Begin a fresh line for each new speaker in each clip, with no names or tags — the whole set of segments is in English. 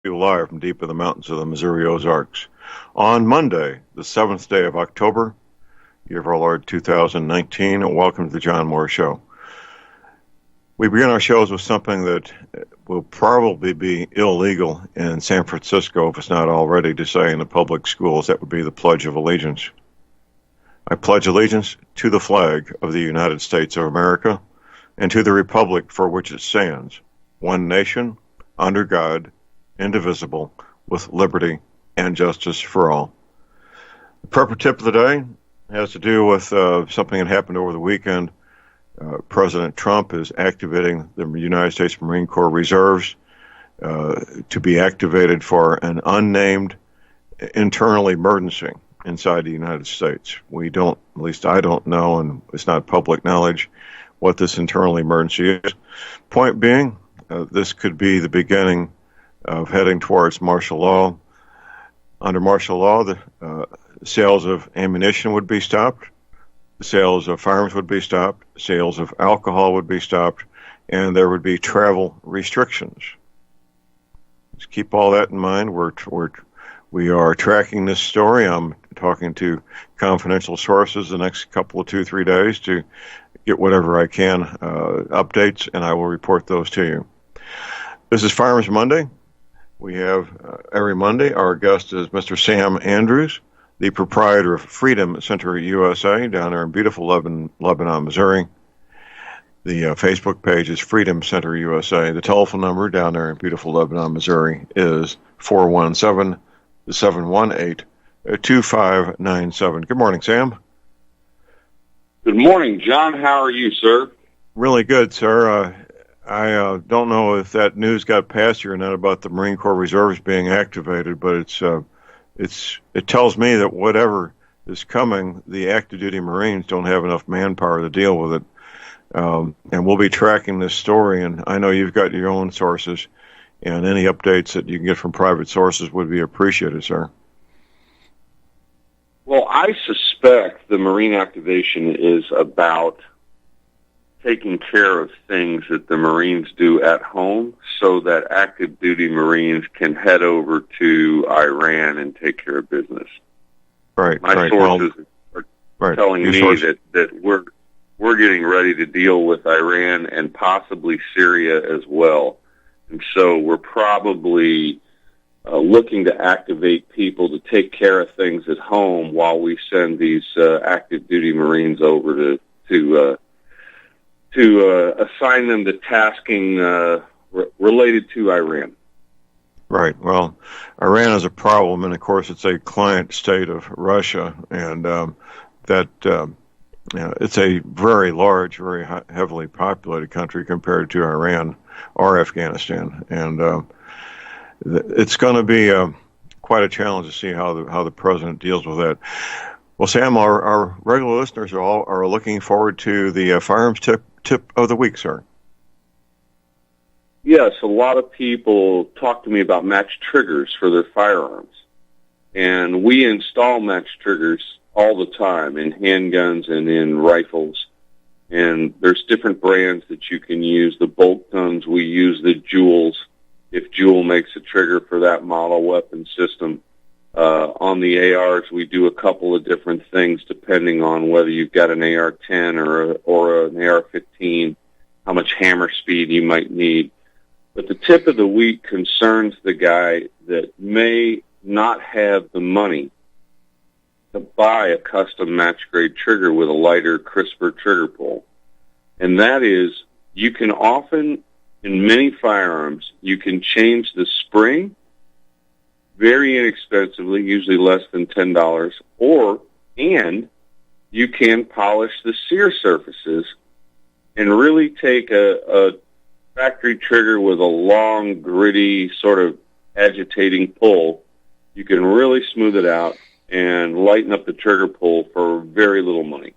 you live from deep in the mountains of the Missouri Ozarks on Monday, the 7th day of October, year of our Lord 2019, and welcome to the John Moore Show. We begin our shows with something that will probably be illegal in San Francisco, if it's not already, to say in the public schools. That would be the Pledge of Allegiance. I pledge allegiance to the flag of the United States of America and to the republic for which it stands, one nation, under God, indivisible, with liberty and justice for all. The purple tip of the day has to do with something that happened over the weekend. President Trump is activating the United States Marine Corps reserves to be activated for an unnamed internal emergency inside the United States. We don't, at least I don't know, and it's not public knowledge, what this internal emergency is. Point being, this could be the beginning of heading towards martial law. Under martial law, the sales of ammunition would be stopped, the sales of firearms would be stopped, sales of alcohol would be stopped, and there would be travel restrictions. Just keep all that in mind. We are tracking this story. I'm talking to confidential sources the next couple of 2-3 days to get whatever I can updates, and I will report those to you. This is Firearms Monday. We have every Monday, our guest is Mr. Sam Andrews, the proprietor of Freedom Center USA down there in beautiful Lebanon, Missouri. The Facebook page is Freedom Center USA. The telephone number down there in beautiful Lebanon, Missouri is 417-718-2597. Good morning, Sam.
Good morning, John. How are you, sir?
Really good, sir. I don't know if that news got past you or not about the Marine Corps reserves being activated, but it tells me that whatever is coming, the active duty Marines don't have enough manpower to deal with it. And we'll be tracking this story, and I know you've got your own sources, and any updates that you can get from private sources would be appreciated, sir.
Well, I suspect the Marine activation is about taking care of things that the Marines do at home so that active duty Marines can head over to Iran and take care of business.
Right.
My sources are telling me that we're getting ready to deal with Iran and possibly Syria as well. And so we're probably looking to activate people to take care of things at home while we send these active duty Marines over to assign them to tasking related to Iran.
Right. Well, Iran is a problem, and of course, it's a client state of Russia, and it's a very large, very heavily populated country compared to Iran or Afghanistan, and it's going to be quite a challenge to see how the president deals with that. Well, Sam, our regular listeners are looking forward to the firearms tip of the week, sir.
Yes, a lot of people talk to me about match triggers for their firearms, and we install match triggers all the time in handguns and in rifles, and there's different brands that you can use. The bolt guns, we use the Jewels, if Jewel makes a trigger for that model weapon system. On the ARs, we do a couple of different things depending on whether you've got an AR-10 or an AR-15, how much hammer speed you might need. But the tip of the week concerns the guy that may not have the money to buy a custom match-grade trigger with a lighter, crisper trigger pull. And that is, you can often, in many firearms, you can change the spring very inexpensively, usually less than $10, and you can polish the sear surfaces and really take a factory trigger with a long, gritty, sort of agitating pull. You can really smooth it out and lighten up the trigger pull for very little money.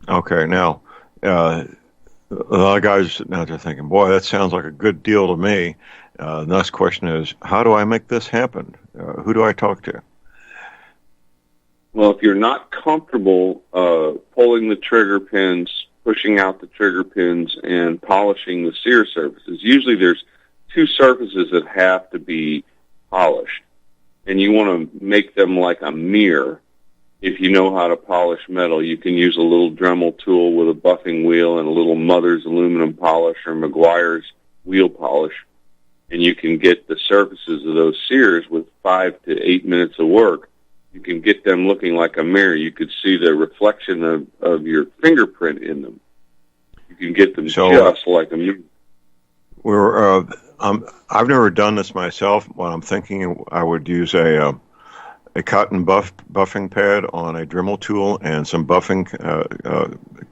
Okay, now, a lot of guys are sitting out there thinking, boy, that sounds like a good deal to me. The next question is, how do I make this happen? Who do I talk to?
Well, if you're not comfortable pulling the trigger pins, pushing out the trigger pins, and polishing the sear surfaces, usually there's two surfaces that have to be polished, and you want to make them like a mirror. If you know how to polish metal, you can use a little Dremel tool with a buffing wheel and a little Mother's aluminum polish or McGuire's wheel polish, and you can get the surfaces of those sears with 5 to 8 minutes of work. You can get them looking like a mirror. You could see the reflection of your fingerprint in them. You can get them just like a mirror.
I've never done this myself, but I'm thinking I would use a cotton buffing pad on a Dremel tool and some buffing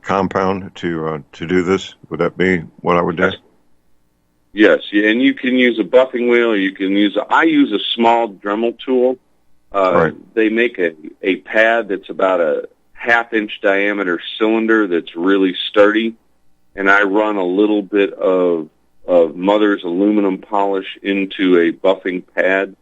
compound to do this. Would that be what I would do?
Yes, and you can use a buffing wheel. Or you can use. I use a small Dremel tool.
Right.
They make a pad that's about a half-inch diameter cylinder that's really sturdy, and I run a little bit of Mother's aluminum polish into a buffing pad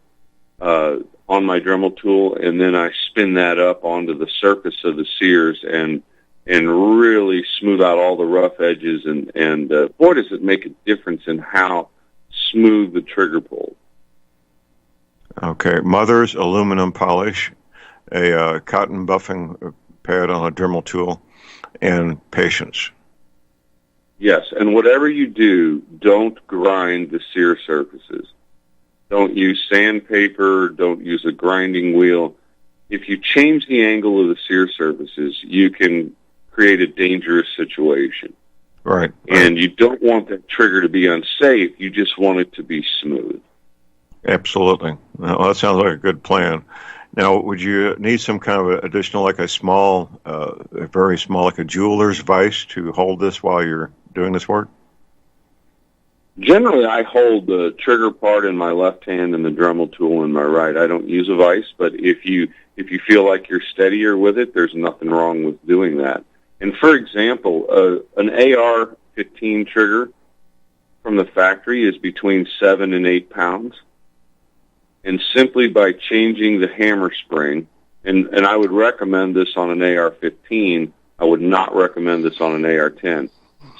on my Dremel tool, and then I spin that up onto the surface of the sears and really smooth out all the rough edges, and boy, does it make a difference in how smooth the trigger pulls.
Okay, Mother's aluminum polish, a cotton buffing pad on a Dremel tool, and patience.
Yes, and whatever you do, don't grind the sear surfaces. Don't use sandpaper. Don't use a grinding wheel. If you change the angle of the sear surfaces, you can create a dangerous situation.
Right.
And you don't want that trigger to be unsafe. You just want it to be smooth.
Absolutely. Well, that sounds like a good plan. Now, would you need some kind of additional, like a small, a very small, like a jeweler's vise to hold this while you're doing this work?
Generally, I hold the trigger part in my left hand and the Dremel tool in my right. I don't use a vise, but if you feel like you're steadier with it, there's nothing wrong with doing that. And for example, an AR-15 trigger from the factory is between 7 and 8 pounds. And simply by changing the hammer spring, and I would recommend this on an AR-15, I would not recommend this on an AR-10.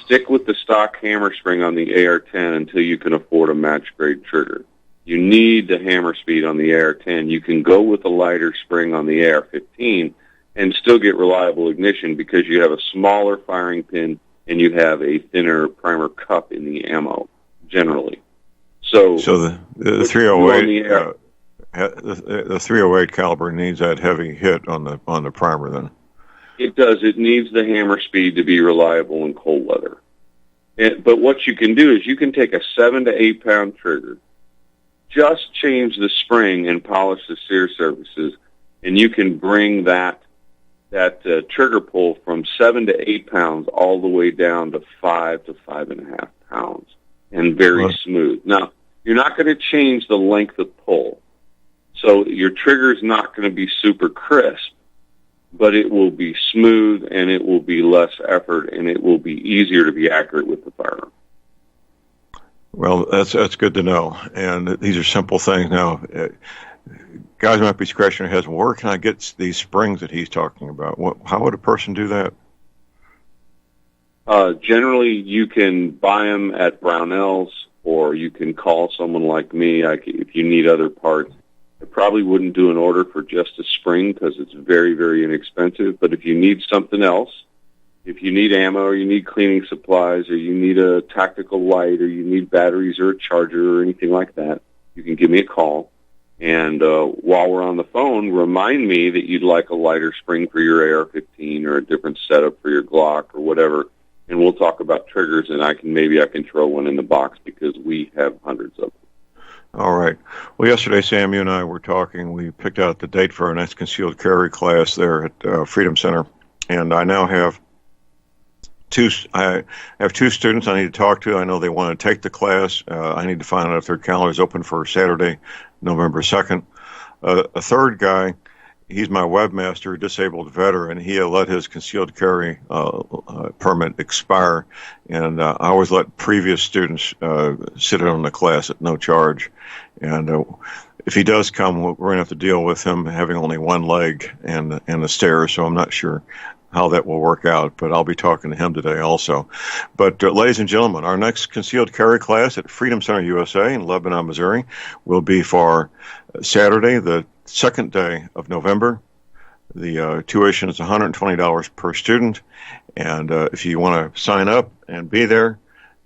Stick with the stock hammer spring on the AR-10 until you can afford a match-grade trigger. You need the hammer speed on the AR-10. You can go with a lighter spring on the AR-15 and still get reliable ignition because you have a smaller firing pin and you have a thinner primer cup in the ammo, generally. So the
308 the 308 caliber needs that heavy hit on the primer then.
It does. It needs the hammer speed to be reliable in cold weather. But what you can do is you can take a 7 to 8 pound trigger, just change the spring and polish the sear surfaces, and you can bring that trigger pull from 7 to 8 pounds all the way down to 5 to 5.5 pounds, and very smooth. Now, you're not going to change the length of pull, so your trigger is not going to be super crisp, but it will be smooth and it will be less effort and it will be easier to be accurate with the firearm.
Well, that's good to know. And these are simple things. Now, guys might be scratching their heads. Where can I get these springs that he's talking about? How would a person do that?
Generally, you can buy them at Brownells, or you can call someone like me if you need other parts. I probably wouldn't do an order for just a spring because it's very, very inexpensive. But if you need something else, if you need ammo or you need cleaning supplies or you need a tactical light or you need batteries or a charger or anything like that, you can give me a call. And while we're on the phone, remind me that you'd like a lighter spring for your AR-15 or a different setup for your Glock or whatever. And we'll talk about triggers, and I can throw one in the box because we have hundreds of them.
All right. Well, yesterday, Sam, you and I were talking. We picked out the date for our next concealed carry class there at Freedom Center, and I now have two students I need to talk to. I know they want to take the class. I need to find out if their calendar is open for Saturday, November 2nd. A third guy, he's my webmaster, disabled veteran. He had let his concealed carry permit expire, and I always let previous students sit in on the class at no charge. And if he does come, we're going to have to deal with him having only one leg and the stairs, so I'm not sure how that will work out, but I'll be talking to him today also. But ladies and gentlemen, our next concealed carry class at Freedom Center USA in Lebanon, Missouri will be for Saturday, the 2nd day of November. The tuition is $120 per student, and if you want to sign up and be there,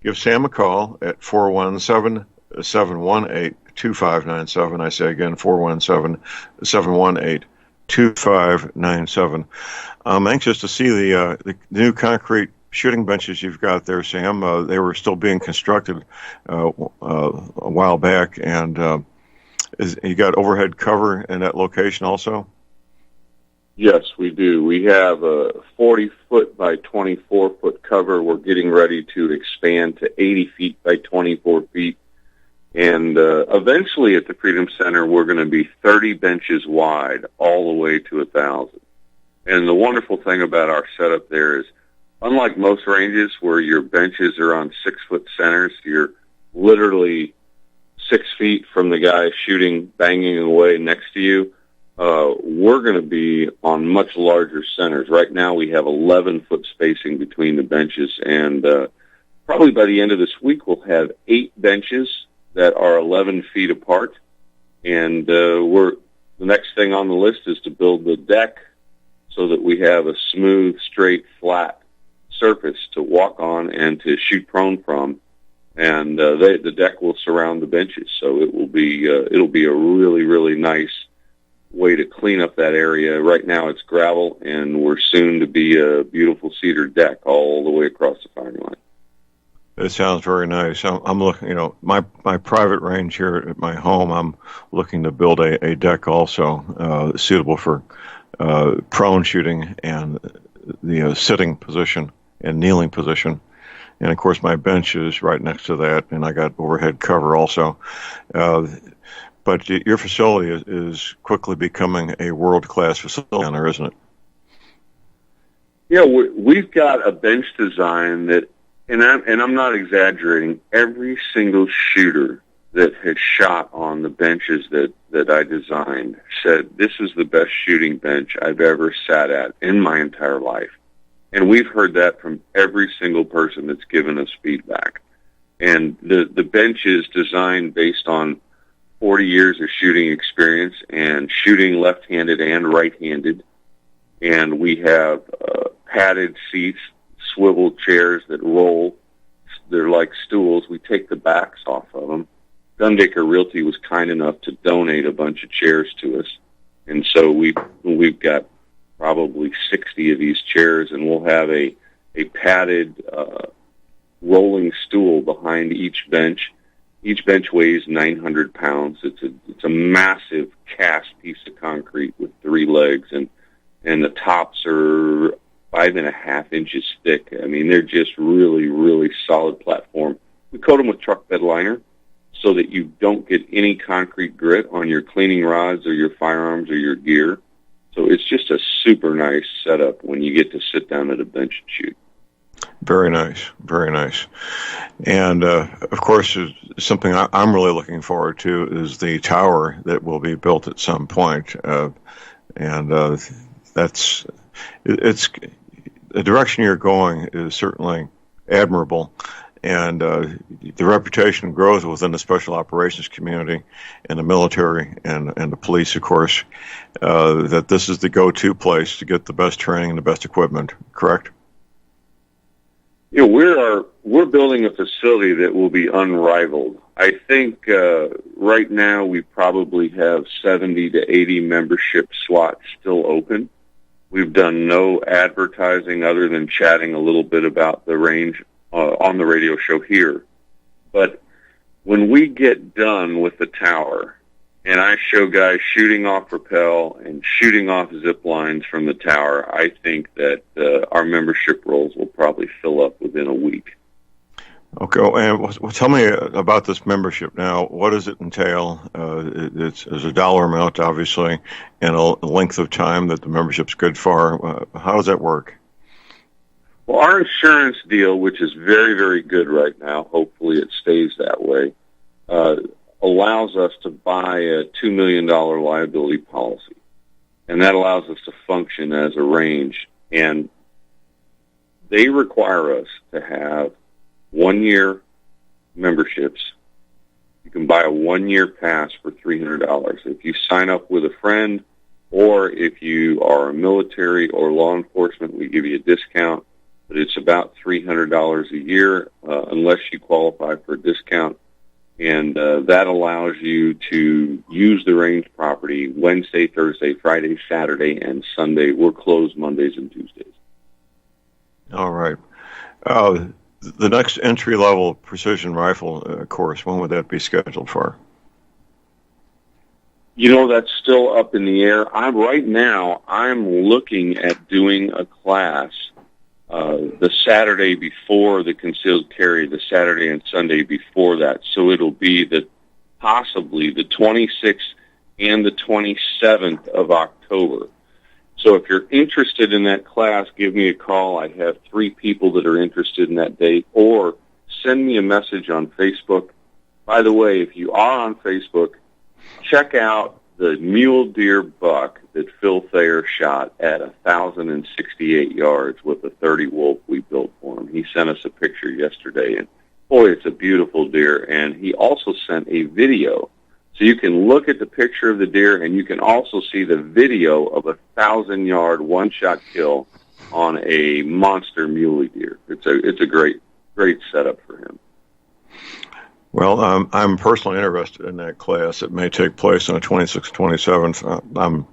give Sam a call at 417-718-2597. I say again, 417-718-2597. I'm anxious to see the new concrete shooting benches you've got there, Sam. They were still being constructed a while back, and you got overhead cover in that location also?
Yes, we do. We have a 40-foot by 24-foot cover. We're getting ready to expand to 80 feet by 24 feet. And eventually at the Freedom Center, we're going to be 30 benches wide all the way to 1,000. And the wonderful thing about our setup there is, unlike most ranges where your benches are on 6-foot centers, you're literally 6 feet from the guy shooting, banging away next to you. We're going to be on much larger centers. Right now we have 11-foot spacing between the benches, and probably by the end of this week we'll have 8 benches that are 11 feet apart. And the next thing on the list is to build the deck so that we have a smooth, straight, flat surface to walk on and to shoot prone from. And the deck will surround the benches, so it'll be a really, really nice way to clean up that area. Right now it's gravel, and we're soon to be a beautiful cedar deck all the way across the firing line.
It sounds very nice. I'm looking, my private range here at my home, I'm looking to build a deck also suitable for prone shooting and the sitting position and kneeling position. And, of course, my bench is right next to that, and I got overhead cover also. But your facility is quickly becoming a world-class facility down there, isn't it?
Yeah, we've got a bench design that, and I'm not exaggerating, every single shooter that has shot on the benches that I designed said, this is the best shooting bench I've ever sat at in my entire life. And we've heard that from every single person that's given us feedback. And the bench is designed based on 40 years of shooting experience and shooting left-handed and right-handed. And we have padded seats, swivel chairs that roll. They're like stools. We take the backs off of them. Gundaker Realty was kind enough to donate a bunch of chairs to us. And so we've got probably 60 of these chairs, and we'll have a padded rolling stool behind each bench. Each bench weighs 900 pounds. It's a massive cast piece of concrete with 3 legs, and the tops are 5.5 inches thick. I mean, they're just really, really solid platform. We coat them with truck bed liner so that you don't get any concrete grit on your cleaning rods or your firearms or your gear. So it's just a super nice setup when you get to sit down at a bench and shoot.
Very nice, very nice. And, of course, something I'm really looking forward to is the tower that will be built at some point. It's the direction you're going is certainly admirable. And the reputation grows within the special operations community and the military and the police, of course, that this is the go-to place to get the best training and the best equipment, correct?
We're building a facility that will be unrivaled. I think right now we probably have 70 to 80 membership slots still open. We've done no advertising other than chatting a little bit about the range on the radio show here. But when we get done with the tower, and I show guys shooting off rappel and shooting off zip lines from the tower, I think that our membership rolls will probably fill up within a week.
Okay, and tell me about this membership now. What does it entail? There's a dollar amount, obviously, and a length of time that the membership's good for. How does that work?
Well, our insurance deal, which is very, very good right now, hopefully it stays that way, allows us to buy a $2 million liability policy. And that allows us to function as a range. And they require us to have 1-year memberships. You can buy a 1-year pass for $300. If you sign up with a friend, or if you are a military or law enforcement, we give you a discount, but it's about $300 a year unless you qualify for a discount. And that allows you to use the range property Wednesday, Thursday, Friday, Saturday, and Sunday. We're closed Mondays and Tuesdays.
All right. The next entry-level precision rifle course, when would that be scheduled for?
You know, that's still up in the air. Right now, I'm looking at doing a class the Saturday before the concealed carry, the Saturday and Sunday before that. So it'll be possibly the 26th and the 27th of October. So if you're interested in that class, give me a call. I have 3 people that are interested in that date, or send me a message on Facebook. By the way, if you are on Facebook, check out the mule deer buck that Phil Thayer shot at 1,068 yards with a 30 Wolf we built for him. He sent us a picture yesterday, and boy, it's a beautiful deer. And he also sent a video. So you can look at the picture of the deer, and you can also see the video of a 1,000-yard one-shot kill on a monster muley deer. It's a great setup for him.
Well, I'm personally interested in that class. It may take place on the 26th, 27th.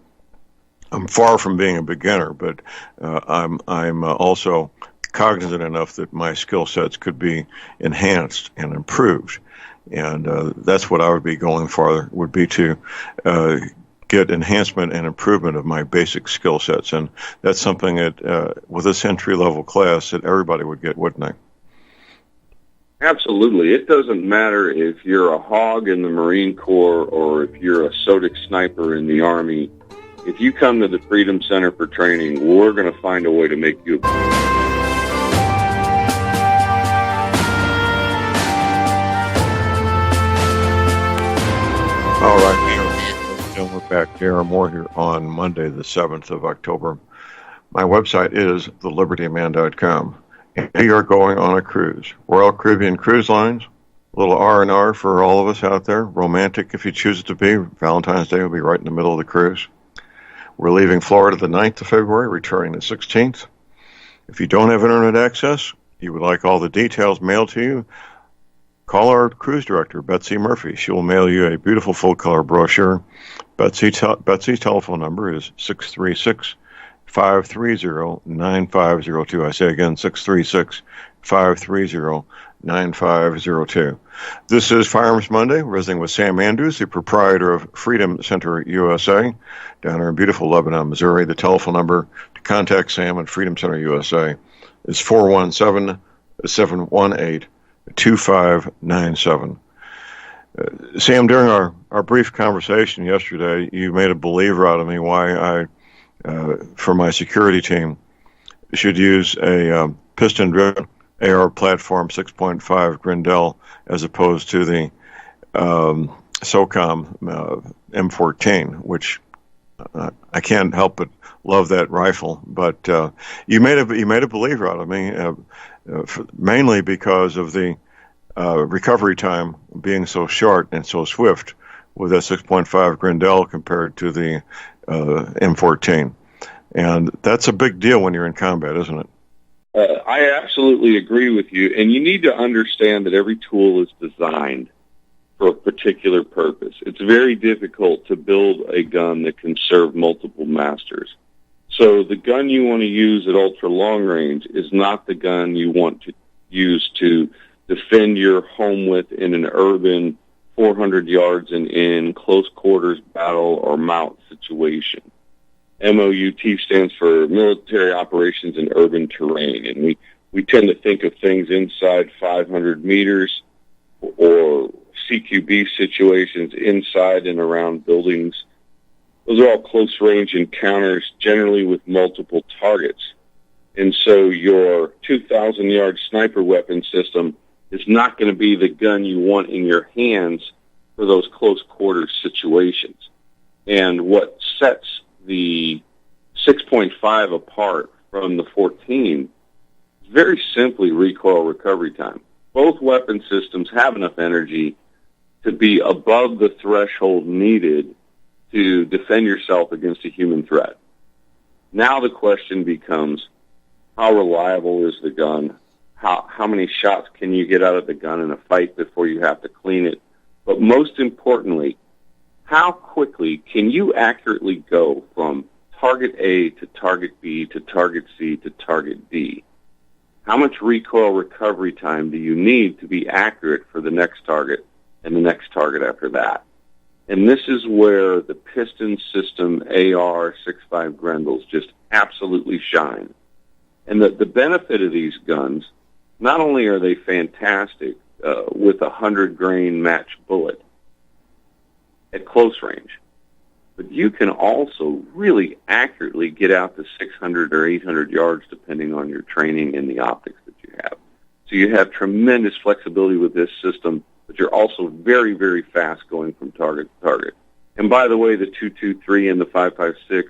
I'm far from being a beginner, but I'm also cognizant enough that my skill sets could be enhanced and improved. And that's what I would be going for, would be to get enhancement and improvement of my basic skill sets. And that's something that, with this entry-level class, that everybody would get, wouldn't they?
Absolutely. It doesn't matter if you're a hog in the Marine Corps or if you're a SOTIC sniper in the Army. If you come to the Freedom Center for training, we're going to find a way to make you
All right, so we're back. Darren Moore here on Monday, the 7th of October. My website is thelibertyman.com. And we are going on a cruise. Royal Caribbean Cruise Lines, a little R&R for all of us out there. Romantic if you choose it to be. Valentine's Day will be right in the middle of the cruise. We're leaving Florida the 9th of February, returning the 16th. If you don't have internet access, you would like all the details mailed to you, call our cruise director, Betsy Murphy. She will mail you a beautiful full-color brochure. Betsy's telephone number is 636-530-9502. I say again, 636-530-9502. This is Firearms Monday. We're visiting with Sam Andrews, the proprietor of Freedom Center USA, down here in beautiful Lebanon, Missouri. The telephone number to contact Sam at Freedom Center USA is 417-718-2597. Sam, during our brief conversation yesterday, you made a believer out of me why I, for my security team, should use a piston-driven AR platform 6.5 Grindel as opposed to the SOCOM M14, which I can't help but love that rifle. But you made a believer out of me, mainly because of the recovery time being so short and so swift with that 6.5 Grindel compared to the M14. And that's a big deal when you're in combat, isn't it?
I absolutely agree with you. And you need to understand that every tool is designed for a particular purpose. It's very difficult to build a gun that can serve multiple masters. So the gun you want to use at ultra long range is not the gun you want to use to defend your home with in an urban 400 yards and in close quarters battle or mount situation. MOUT stands for Military Operations in Urban Terrain, and we tend to think of things inside 500 meters or CQB situations inside and around buildings. Those are all close-range encounters, generally with multiple targets. And so your 2,000-yard sniper weapon system is not going to be the gun you want in your hands for those close-quarters situations. And what sets the 6.5 apart from the 14 is very simply recoil recovery time. Both weapon systems have enough energy to be above the threshold needed to defend yourself against a human threat. Now the question becomes, how reliable is the gun? How many shots can you get out of the gun in a fight before you have to clean it? But most importantly, how quickly can you accurately go from target A to target B to target C to target D? How much recoil recovery time do you need to be accurate for the next target and the next target after that? And this is where the piston system AR-65 Grendels just absolutely shine. And the benefit of these guns, not only are they fantastic with a 100-grain match bullet at close range, but you can also really accurately get out to 600 or 800 yards depending on your training and the optics that you have. So you have tremendous flexibility with this system, but you're also very, very fast going from target to target. And by the way, the 223 and the 5.56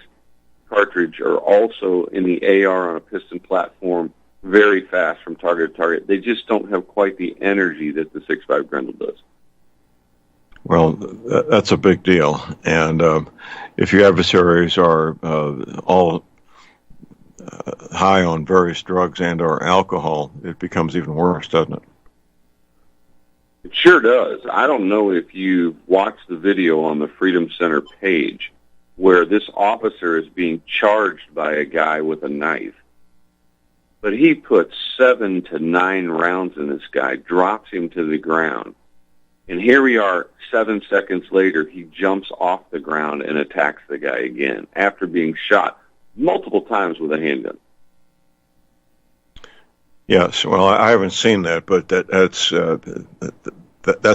cartridge are also in the AR on a piston platform very fast from target to target. They just don't have quite the energy that the 6.5 Grendel does.
Well, that's a big deal. And if your adversaries are all high on various drugs and or alcohol, it becomes even worse, doesn't it?
It sure does. I don't know if you've watched the video on the Freedom Center page where this officer is being charged by a guy with a knife. But he puts 7 to 9 rounds in this guy, drops him to the ground. And here we are, 7 seconds later, he jumps off the ground and attacks the guy again after being shot multiple times with a handgun.
Yes, well, I haven't seen that, but that's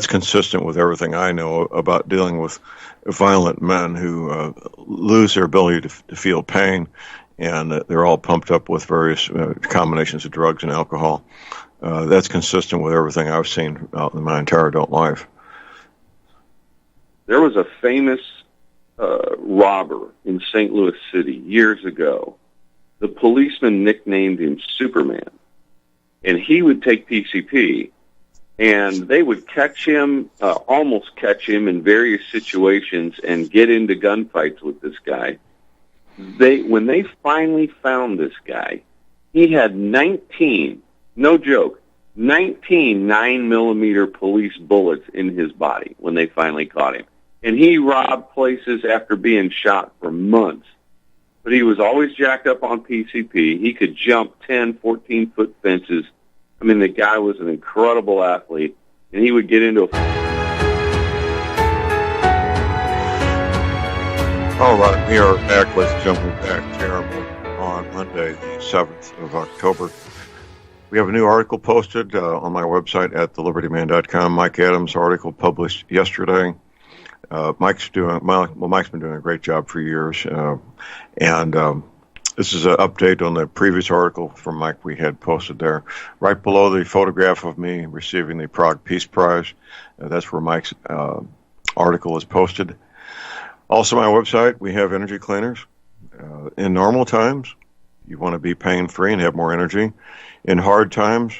consistent with everything I know about dealing with violent men who lose their ability to feel pain, and they're all pumped up with various combinations of drugs and alcohol. That's consistent with everything I've seen in my entire adult life.
There was a famous robber in St. Louis City years ago. The policeman nicknamed him Superman. And he would take PCP, and they would catch him, almost catch him in various situations and get into gunfights with this guy. When they finally found this guy, he had 19, no joke, 19 9mm police bullets in his body when they finally caught him. And he robbed places after being shot for months. But he was always jacked up on PCP. He could jump 10, 14-foot fences. I mean, the guy was an incredible athlete, and he would get into a...
All right, we are back. Let's jump back terrible on Monday, the 7th of October. We have a new article posted on my website at thelibertyman.com. Mike Adams' article published yesterday. Mike's been doing a great job for years, and this is an update on the previous article from Mike we had posted there. Right below the photograph of me receiving the Prague Peace Prize, that's where Mike's article is posted. Also, my website, we have energy cleaners. In normal times, you want to be pain-free and have more energy. In hard times,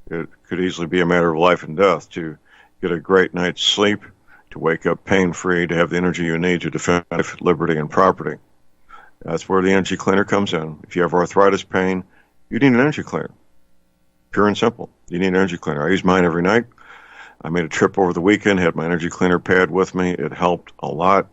it could easily be a matter of life and death to get a great night's sleep, to wake up pain-free, to have the energy you need to defend life, liberty, and property. That's where the energy cleaner comes in. If you have arthritis pain, you need an energy cleaner. Pure and simple. You need an energy cleaner. I use mine every night. I made a trip over the weekend, had my energy cleaner pad with me. It helped a lot.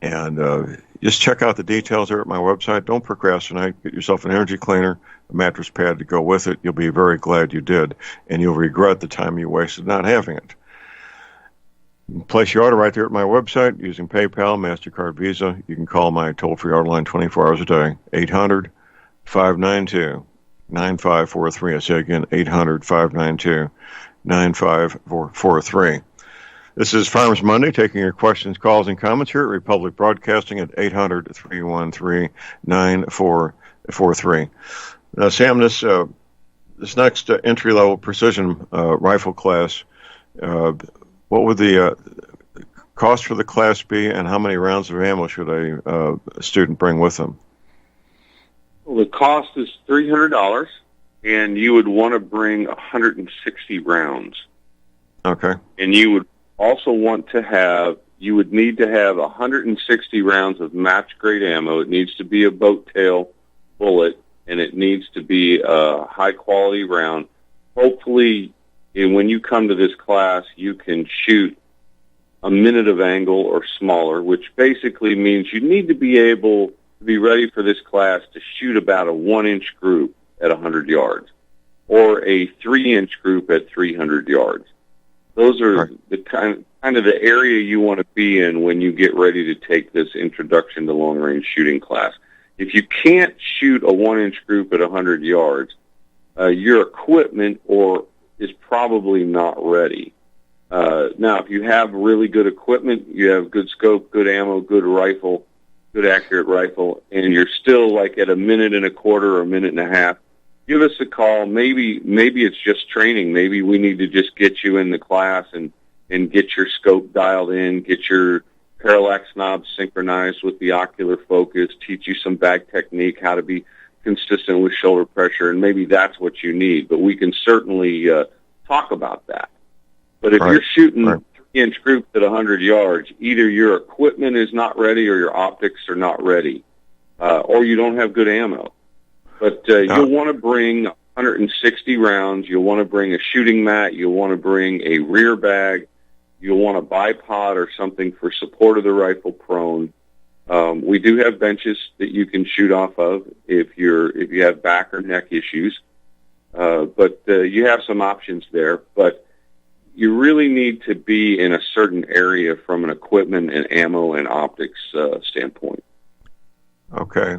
And just check out the details there at my website. Don't procrastinate. Get yourself an energy cleaner, a mattress pad to go with it. You'll be very glad you did, and you'll regret the time you wasted not having it. You can place your order right there at my website using PayPal, MasterCard, Visa. You can call my toll-free order line 24 hours a day, 800-592-9543. I say again, 800-592-9543. This is Farmers Monday, taking your questions, calls, and comments here at Republic Broadcasting at 800-313-9443. Now, Sam, this next entry-level precision rifle class, what would the cost for the class be, and how many rounds of ammo should a student bring with them?
Well, the cost is $300, and you would want to bring 160 rounds.
Okay.
And you would also you would need to have 160 rounds of match-grade ammo. It needs to be a boat-tail bullet, and it needs to be a high-quality round. Hopefully, when you come to this class, you can shoot a minute of angle or smaller, which basically means you need to be able to be ready for this class to shoot about a 1-inch group at 100 yards or a 3-inch group at 300 yards. Those are the kind of the area you want to be in when you get ready to take this introduction to long-range shooting class. If you can't shoot a 1-inch group at 100 yards, your equipment is probably not ready. Now, if you have really good equipment, you have good scope, good ammo, good rifle, good accurate rifle, and you're still like at a minute and a quarter or a minute and a half, give us a call. Maybe it's just training. Maybe we need to just get you in the class and get your scope dialed in, get your parallax knob synchronized with the ocular focus, teach you some bag technique, how to be consistent with shoulder pressure, and maybe that's what you need. But we can certainly talk about that. But if you're shooting 3-inch groups at 100 yards, either your equipment is not ready or your optics are not ready, or you don't have good ammo. But you'll want to bring 160 rounds. You'll want to bring a shooting mat. You'll want to bring a rear bag. You'll want a bipod or something for support of the rifle prone. We do have benches that you can shoot off of if you have back or neck issues. But you have some options there. But you really need to be in a certain area from an equipment and ammo and optics standpoint.
Okay.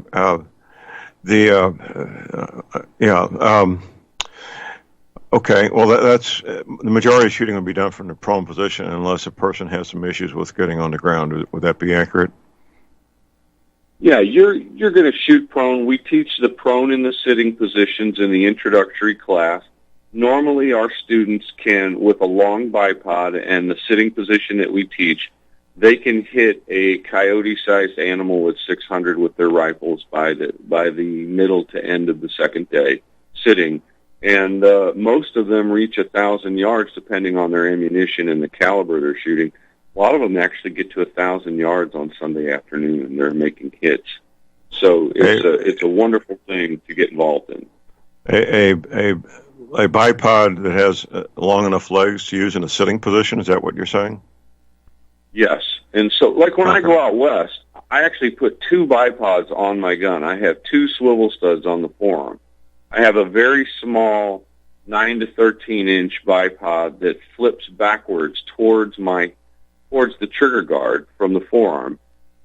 Okay. Well, that's the majority of shooting will be done from the prone position unless a person has some issues with getting on the ground. Would that be accurate?
Yeah, you're going to shoot prone. We teach the prone and the sitting positions in the introductory class. Normally, our students can, with a long bipod and the sitting position that we teach, they can hit a coyote-sized animal with 600 with their rifles by the middle to end of the second day sitting. And most of them reach 1,000 yards depending on their ammunition and the caliber they're shooting. A lot of them actually get to 1,000 yards on Sunday afternoon, and they're making hits. So it's a wonderful thing to get involved in.
A bipod that has long enough legs to use in a sitting position, is that what you're saying?
Yes. And so, like when I go out west, I actually put 2 bipods on my gun. I have 2 swivel studs on the forearm. I have a very small 9 to 13-inch bipod that flips backwards towards the trigger guard from the forearm.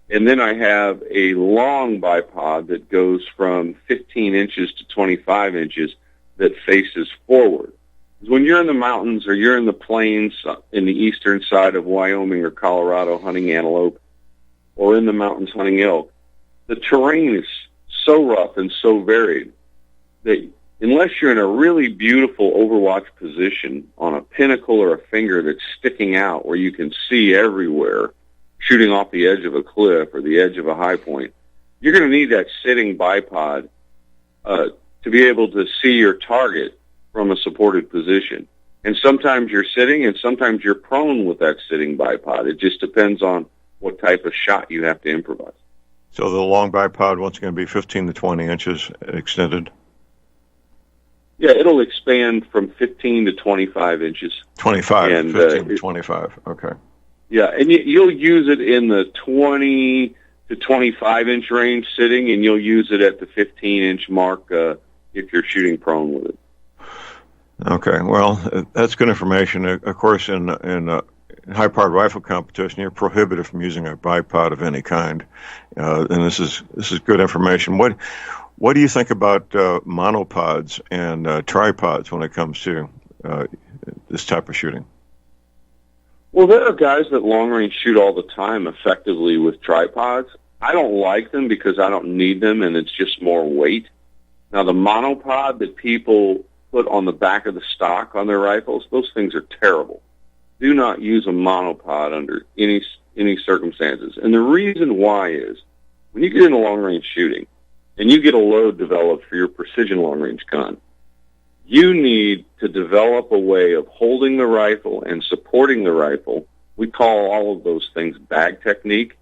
And then I have a long bipod that goes from 15 inches to 25 inches that faces forward. Because when you're in the mountains or you're in the plains in the eastern side of Wyoming or Colorado hunting antelope, or in the mountains hunting elk, the terrain is so rough and so varied that unless you're in a really beautiful overwatch position on a pinnacle or a finger that's sticking out where you can see everywhere, shooting off the edge of a cliff or the edge of a high point, you're going to need that sitting bipod to be able to see your target from a supported position. And sometimes you're sitting and sometimes you're prone with that sitting bipod. It just depends on what type of shot you have to improvise.
So the long bipod, once again, be 15 to 20 inches extended?
Yeah, it'll expand from 15 to 25 inches.
25, and, 15 to 25, okay.
Yeah, and you'll use it in the 20 to 25-inch range sitting, and you'll use it at the 15-inch mark if you're shooting prone with it. Okay,
well, that's good information. Of course, in high-powered rifle competition, you're prohibited from using a bipod of any kind, and this is good information. What do you think about monopods and tripods when it comes to this type of shooting?
Well, there are guys that long-range shoot all the time effectively with tripods. I don't like them because I don't need them, and it's just more weight. Now, the monopod that people put on the back of the stock on their rifles, those things are terrible. Do not use a monopod under any circumstances. And the reason why is when you get into long-range shooting and you get a load developed for your precision long-range gun, You need to develop a way of holding the rifle and supporting the rifle. We call all of those things bag technique.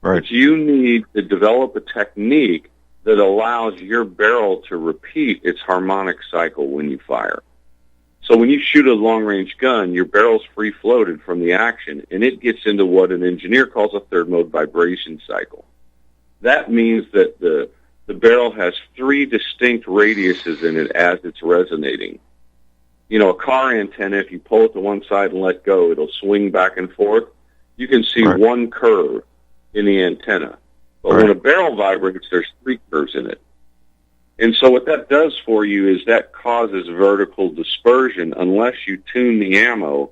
Right.
But you need to develop a technique that allows your barrel to repeat its harmonic cycle when you fire. So when you shoot a long-range gun, your barrel's free-floated from the action, and it gets into what an engineer calls a third-mode vibration cycle. That means that the barrel has 3 distinct radiuses in it as it's resonating. You know, a car antenna, if you pull it to one side and let go, it'll swing back and forth. You can see one curve in the antenna. But when a barrel vibrates, there's 3 curves in it. And so what that does for you is that causes vertical dispersion unless you tune the ammo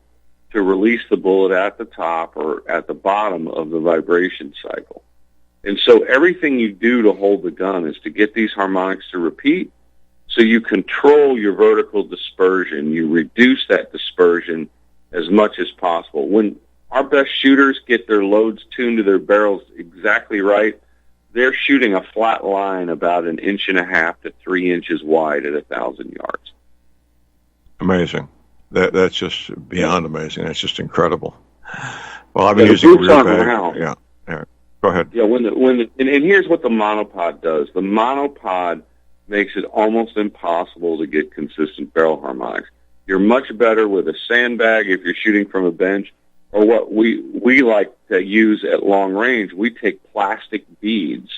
to release the bullet at the top or at the bottom of the vibration cycle. And so everything you do to hold the gun is to get these harmonics to repeat, so you control your vertical dispersion. You reduce that dispersion as much as possible. When our best shooters get their loads tuned to their barrels exactly right, they're shooting a flat line about 1.5 inches to 3 inches wide at 1,000 yards.
Amazing. That's just beyond amazing. That's just incredible. Well, I've been using a rear bag. Yeah. Go ahead.
Yeah. And here's what the monopod does. The monopod makes it almost impossible to get consistent barrel harmonics. You're much better with a sandbag if you're shooting from a bench, or what we like to use at long range. We take plastic beads,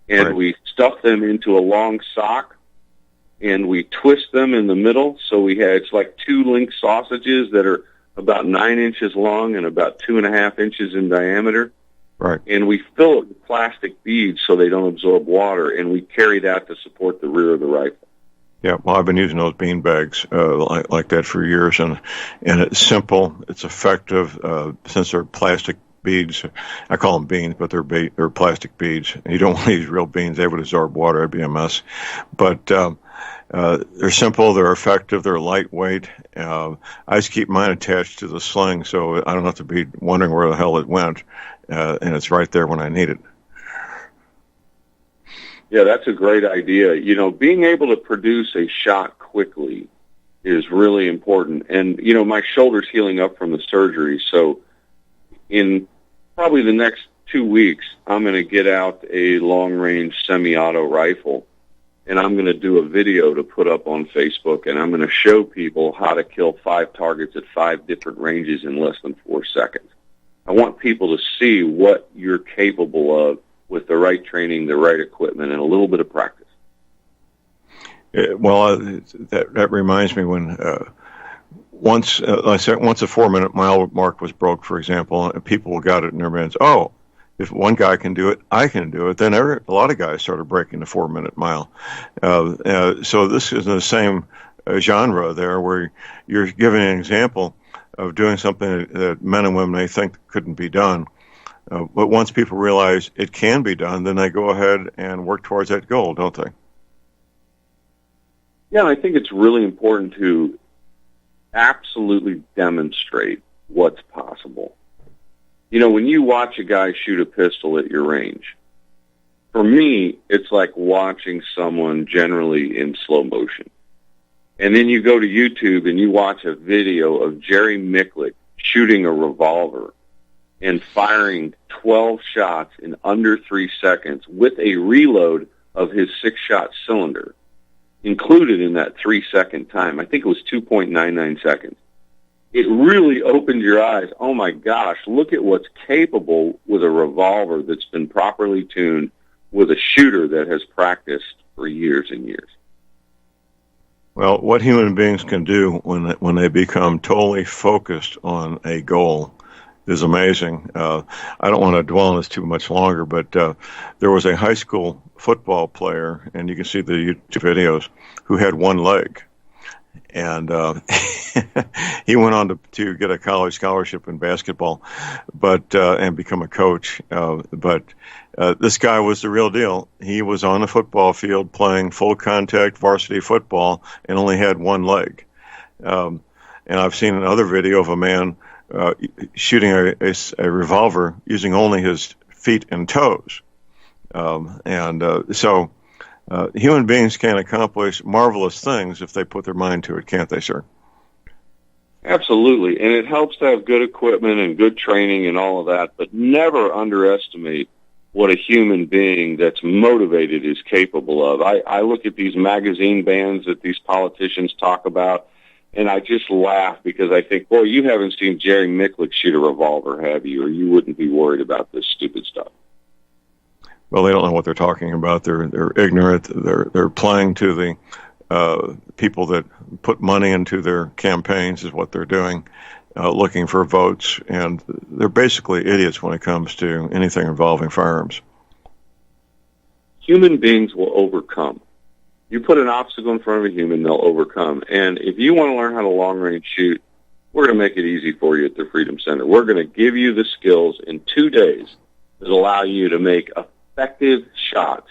and we stuff them into a long sock, and we twist them in the middle. So it's like 2 link sausages that are about 9 inches long and about 2.5 inches in diameter.
Right.
And we fill it with plastic beads so they don't absorb water, and we carry that to support the rear of the rifle.
Yeah, well, I've been using those bean bags like that for years, and it's simple, it's effective, since they're plastic beads. I call them beans, but they're plastic beads. You don't want to use real beans; they would absorb water. It'd be a mess. But they're simple, they're effective, they're lightweight. I just keep mine attached to the sling, so I don't have to be wondering where the hell it went, and it's right there when I need it.
Yeah, that's a great idea. You know, being able to produce a shot quickly is really important. And, you know, my shoulder's healing up from the surgery, so in probably the next 2 weeks, I'm going to get out a long-range semi-auto rifle, and I'm going to do a video to put up on Facebook, and I'm going to show people how to kill 5 targets at 5 different ranges in less than 4 seconds. I want people to see what you're capable of with the right training, the right equipment, and a little bit of practice.
Well, that reminds me when once a 4-minute mile mark was broke, for example, and people got it in their minds. Oh, if one guy can do it, I can do it. Then a lot of guys started breaking the 4-minute mile. So this is the same genre there, where you're giving an example of doing something that men and women may think couldn't be done. But once people realize it can be done, then they go ahead and work towards that goal, don't they?
Yeah, I think it's really important to absolutely demonstrate what's possible. You know, when you watch a guy shoot a pistol at your range, for me, it's like watching someone generally in slow motion. And then you go to YouTube and you watch a video of Jerry Micklick shooting a revolver and firing 12 shots in under 3 seconds with a reload of his 6-shot cylinder included in that 3-second time. I think it was 2.99 seconds. It really opened your eyes. Oh my gosh, look at what's capable with a revolver that's been properly tuned with a shooter that has practiced for years and years.
Well, what human beings can do when they become totally focused on a goal is amazing. I don't want to dwell on this too much longer, but there was a high school football player, and you can see the YouTube videos, who had one leg. And he went on to get a college scholarship in basketball, and become a coach. But this guy was the real deal. He was on the football field playing full contact varsity football and only had one leg. And I've seen another video of a man shooting a revolver using only his feet and toes. So Human beings can accomplish marvelous things if they put their mind to it, can't they, sir?
Absolutely, and it helps to have good equipment and good training and all of that, but never underestimate what a human being that's motivated is capable of. I look at these magazine bans that these politicians talk about, and I just laugh because I think, boy, you haven't seen Jerry Micklick shoot a revolver, have you? Or you wouldn't be worried about this stupid stuff.
Well, they don't know what they're talking about. They're ignorant. They're playing to the people that put money into their campaigns is what they're doing, looking for votes, and they're basically idiots when it comes to anything involving firearms.
Human beings will overcome. You put an obstacle in front of a human, they'll overcome. And if you want to learn how to long-range shoot, we're going to make it easy for you at the Freedom Center. We're going to give you the skills in 2 days that allow you to make effective shots,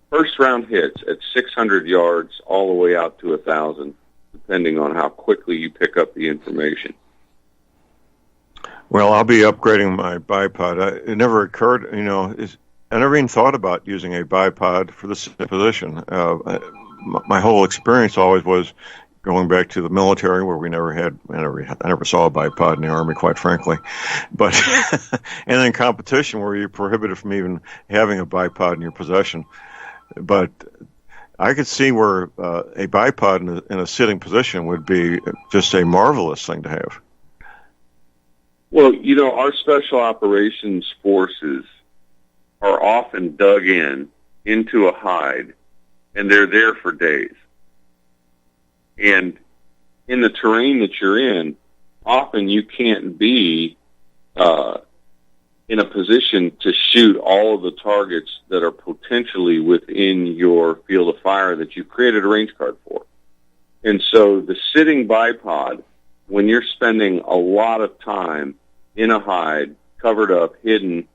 first-round hits at 600 yards all the way out to 1,000, depending on how quickly you pick up the information.
Well, I'll be upgrading my bipod. It never occurred, I never even thought about using a bipod for this position. My whole experience always was going back to the military, where I never saw a bipod in the Army, quite frankly. But and then competition, where you're prohibited from even having a bipod in your possession. But I could see where a bipod in a sitting position would be just a marvelous thing to have.
Well, our special operations forces are often dug into a hide, and they're there for days. And in the terrain that you're in, often you can't be in a position to shoot all of the targets that are potentially within your field of fire that you've created a range card for. And so the sitting bipod, when you're spending a lot of time in a hide, covered up, hidden,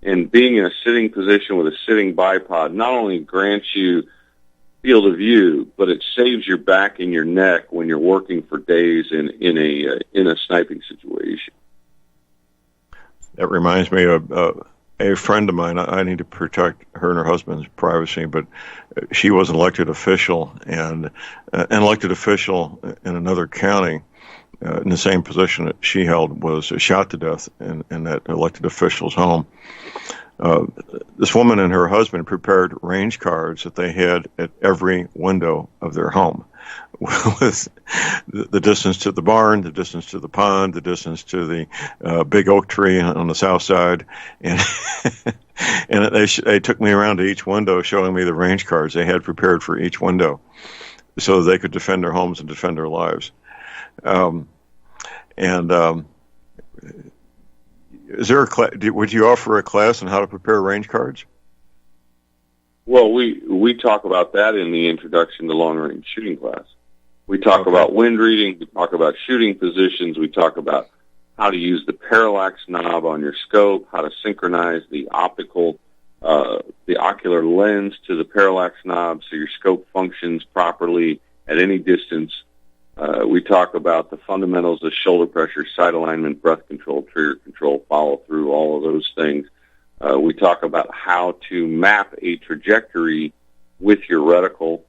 and being in a sitting position with a sitting bipod not only grants you field of view, but it saves your back and your neck when you're working for days in a sniping situation.
That reminds me of a friend of mine. I need to protect her and her husband's privacy, but she was an elected official, and an elected official in another county in the same position that she held was shot to death in that elected official's home. This woman and her husband prepared range cards that they had at every window of their home, with the distance to the barn, the distance to the pond, the distance to the big oak tree on the south side, and and they took me around to each window, showing me the range cards they had prepared for each window, so that they could defend their homes and defend their lives. Is there would you offer a class on how to prepare range cards?
Well, we talk about that in the introduction to long-range shooting class. We talk about wind reading. We talk about shooting positions. We talk about how to use the parallax knob on your scope, how to synchronize the ocular lens to the parallax knob so your scope functions properly at any distance. We talk about the fundamentals of shoulder pressure, sight alignment, breath control, trigger control, follow through, all of those things. We talk about how to map a trajectory with your reticle.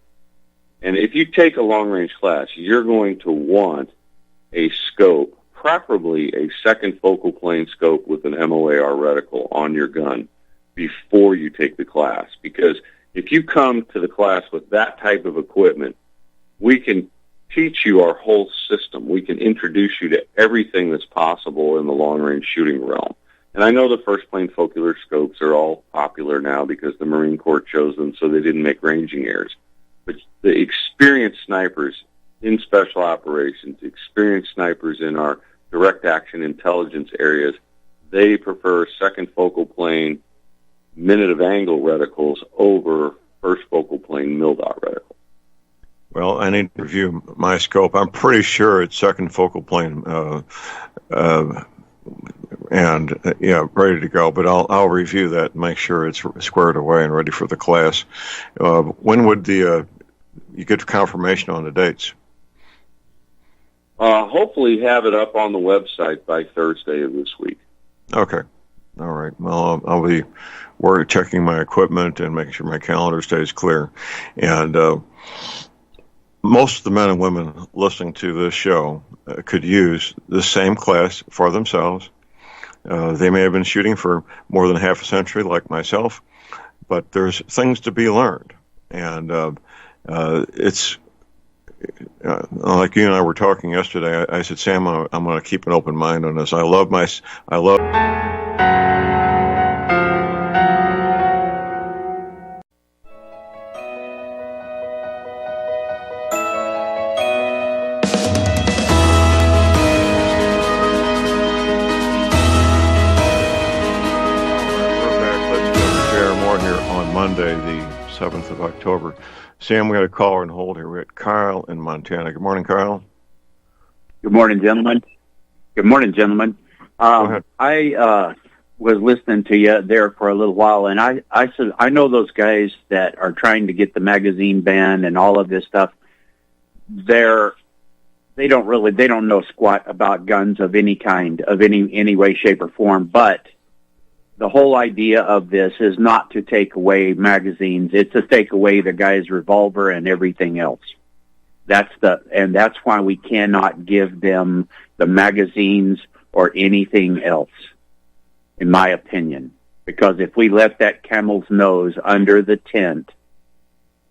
And if you take a long-range class, you're going to want a scope, preferably a second focal plane scope with an MOAR reticle on your gun before you take the class. Because if you come to the class with that type of equipment, we can teach you our whole system. We can introduce you to everything that's possible in the long-range shooting realm. And I know the first plane focular scopes are all popular now because the Marine Corps chose them so they didn't make ranging errors. But the experienced snipers in special operations, experienced snipers in our direct action intelligence areas, they prefer second focal plane minute of angle reticles over first focal plane mil-dot reticles.
Well, I need to review my scope. I'm pretty sure it's second focal plane, ready to go. But I'll review that and make sure it's squared away and ready for the class. When would you get confirmation on the dates?
Hopefully have it up on the website by Thursday of this week.
Okay. All right. Well, I'll be we're checking my equipment and making sure my calendar stays clear. And most of the men and women listening to this show could use the same class for themselves. They may have been shooting for more than half a century, like myself, but there's things to be learned. And it's like you and I were talking yesterday. I said, Sam, I'm going to keep an open mind on this. I love. Monday, the 7th of October. Sam, we got a caller on hold here. We got Kyle in Montana. Good morning, Kyle.
Good morning, gentlemen. Good morning, gentlemen.
Go ahead.
I was listening to you there for a little while, and I said, I know those guys that are trying to get the magazine banned and all of this stuff. They don't know squat about guns of any kind, of any way, shape, or form, but the whole idea of this is not to take away magazines. It's to take away the guy's revolver and everything else. That's why we cannot give them the magazines or anything else, in my opinion. Because if we let that camel's nose under the tent,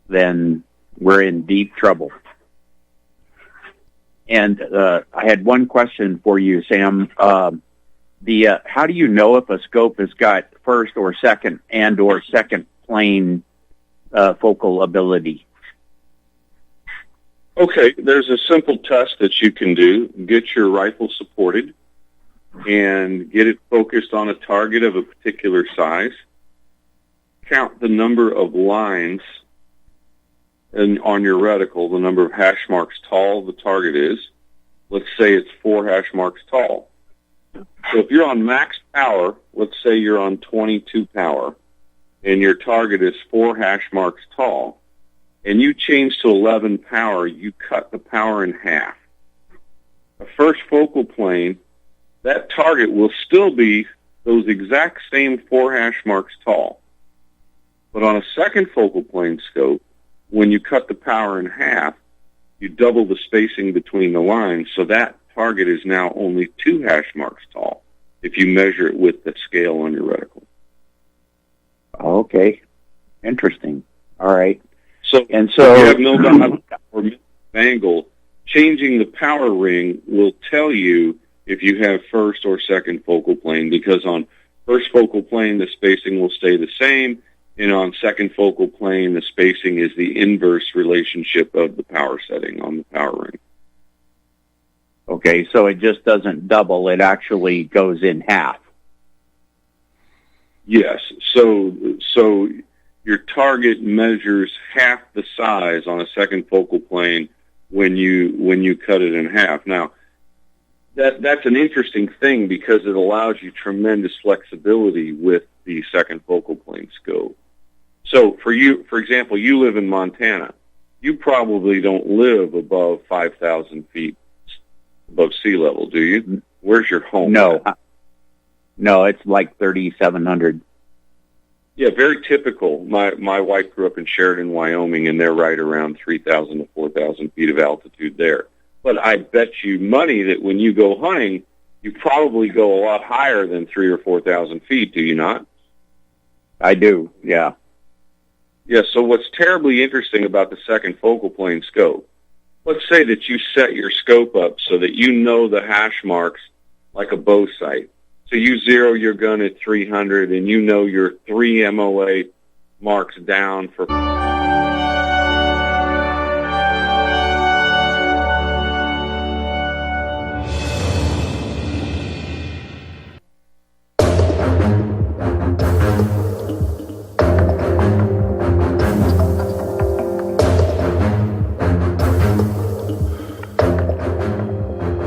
then we're in deep trouble. And I had one question for you, Sam. How do you know if a scope has got first or second plane focal ability?
Okay, there's a simple test that you can do. Get your rifle supported and get it focused on a target of a particular size. Count the number of lines on your reticle, the number of hash marks tall the target is. Let's say it's 4 hash marks tall. So if you're on max power, let's say you're on 22 power, and your target is 4 hash marks tall, and you change to 11 power, you cut the power in half. A first focal plane, that target will still be those exact same 4 hash marks tall. But on a second focal plane scope, when you cut the power in half, you double the spacing between the lines, so that target is now only 2 hash marks tall if you measure it with the scale on your reticle.
Okay. Interesting. All right.
So if you have no or angle, changing the power ring will tell you if you have first or second focal plane, because on first focal plane, the spacing will stay the same, and on second focal plane, the spacing is the inverse relationship of the power setting on the power ring.
Okay, so it just doesn't double, it actually goes in half.
Yes, so your target measures half the size on a second focal plane when you cut it in half. Now, that's an interesting thing because it allows you tremendous flexibility with the second focal plane scope. So for example, you live in Montana. You probably don't live above 5,000 feet above sea level, do you? Where's your home?
No, it's like 3,700.
Yeah, very typical. My wife grew up in Sheridan, Wyoming, and they're right around 3,000 to 4,000 feet of altitude there. But I bet you money that when you go hunting, you probably go a lot higher than 3,000 or 4,000 feet, do you not?
I do, yeah.
Yeah, so what's terribly interesting about the second focal plane scope, let's say that you set your scope up so that you know the hash marks like a bow sight. So you zero your gun at 300 and you know your 3 MOA marks down for...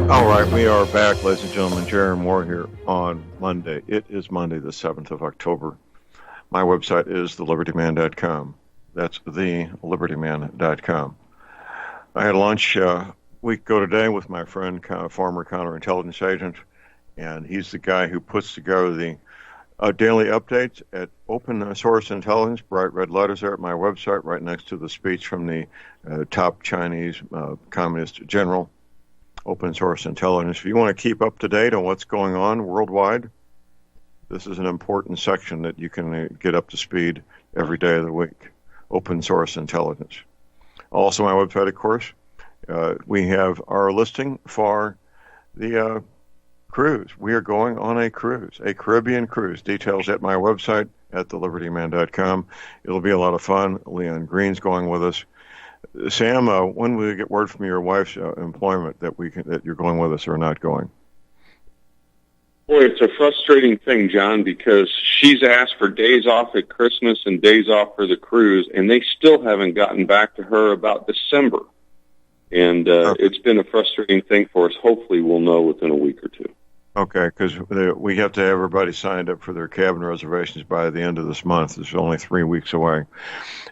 All right, we are back, ladies and gentlemen. Jerry Moore here on Monday. It is Monday, the 7th of October. My website is thelibertyman.com. That's thelibertyman.com. I had lunch a week ago today with my friend, former counterintelligence agent, and he's the guy who puts together the daily updates at Open Source Intelligence, bright red letters there at my website, right next to the speech from the top Chinese communist general. Open Source Intelligence. If you want to keep up to date on what's going on worldwide, this is an important section that you can get up to speed every day of the week. Open Source Intelligence. Also, my website, of course, we have our listing for the cruise. We are going on a cruise, a Caribbean cruise. Details at my website at thelibertyman.com. It'll be a lot of fun. Leon Green's going with us. Sam, when will we get word from your wife's employment that you're going with us or not going?
Boy, it's a frustrating thing, John, because she's asked for days off at Christmas and days off for the cruise, and they still haven't gotten back to her about December. And It's been a frustrating thing for us. Hopefully we'll know within a week or two.
Okay, because we have to have everybody signed up for their cabin reservations by the end of this month. It's only 3 weeks away.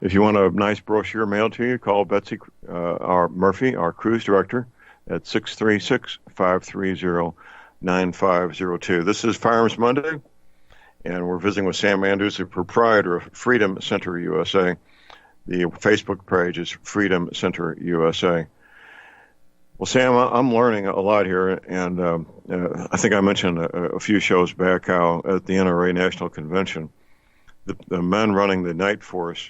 If you want a nice brochure mailed to you, call Betsy Murphy, our cruise director, at 636-530-9502. This is Firearms Monday, and we're visiting with Sam Andrews, the proprietor of Freedom Center USA. The Facebook page is Freedom Center USA. Well, Sam, I'm learning a lot here, and I think I mentioned a few shows back how at the NRA National Convention, the men running the Night Force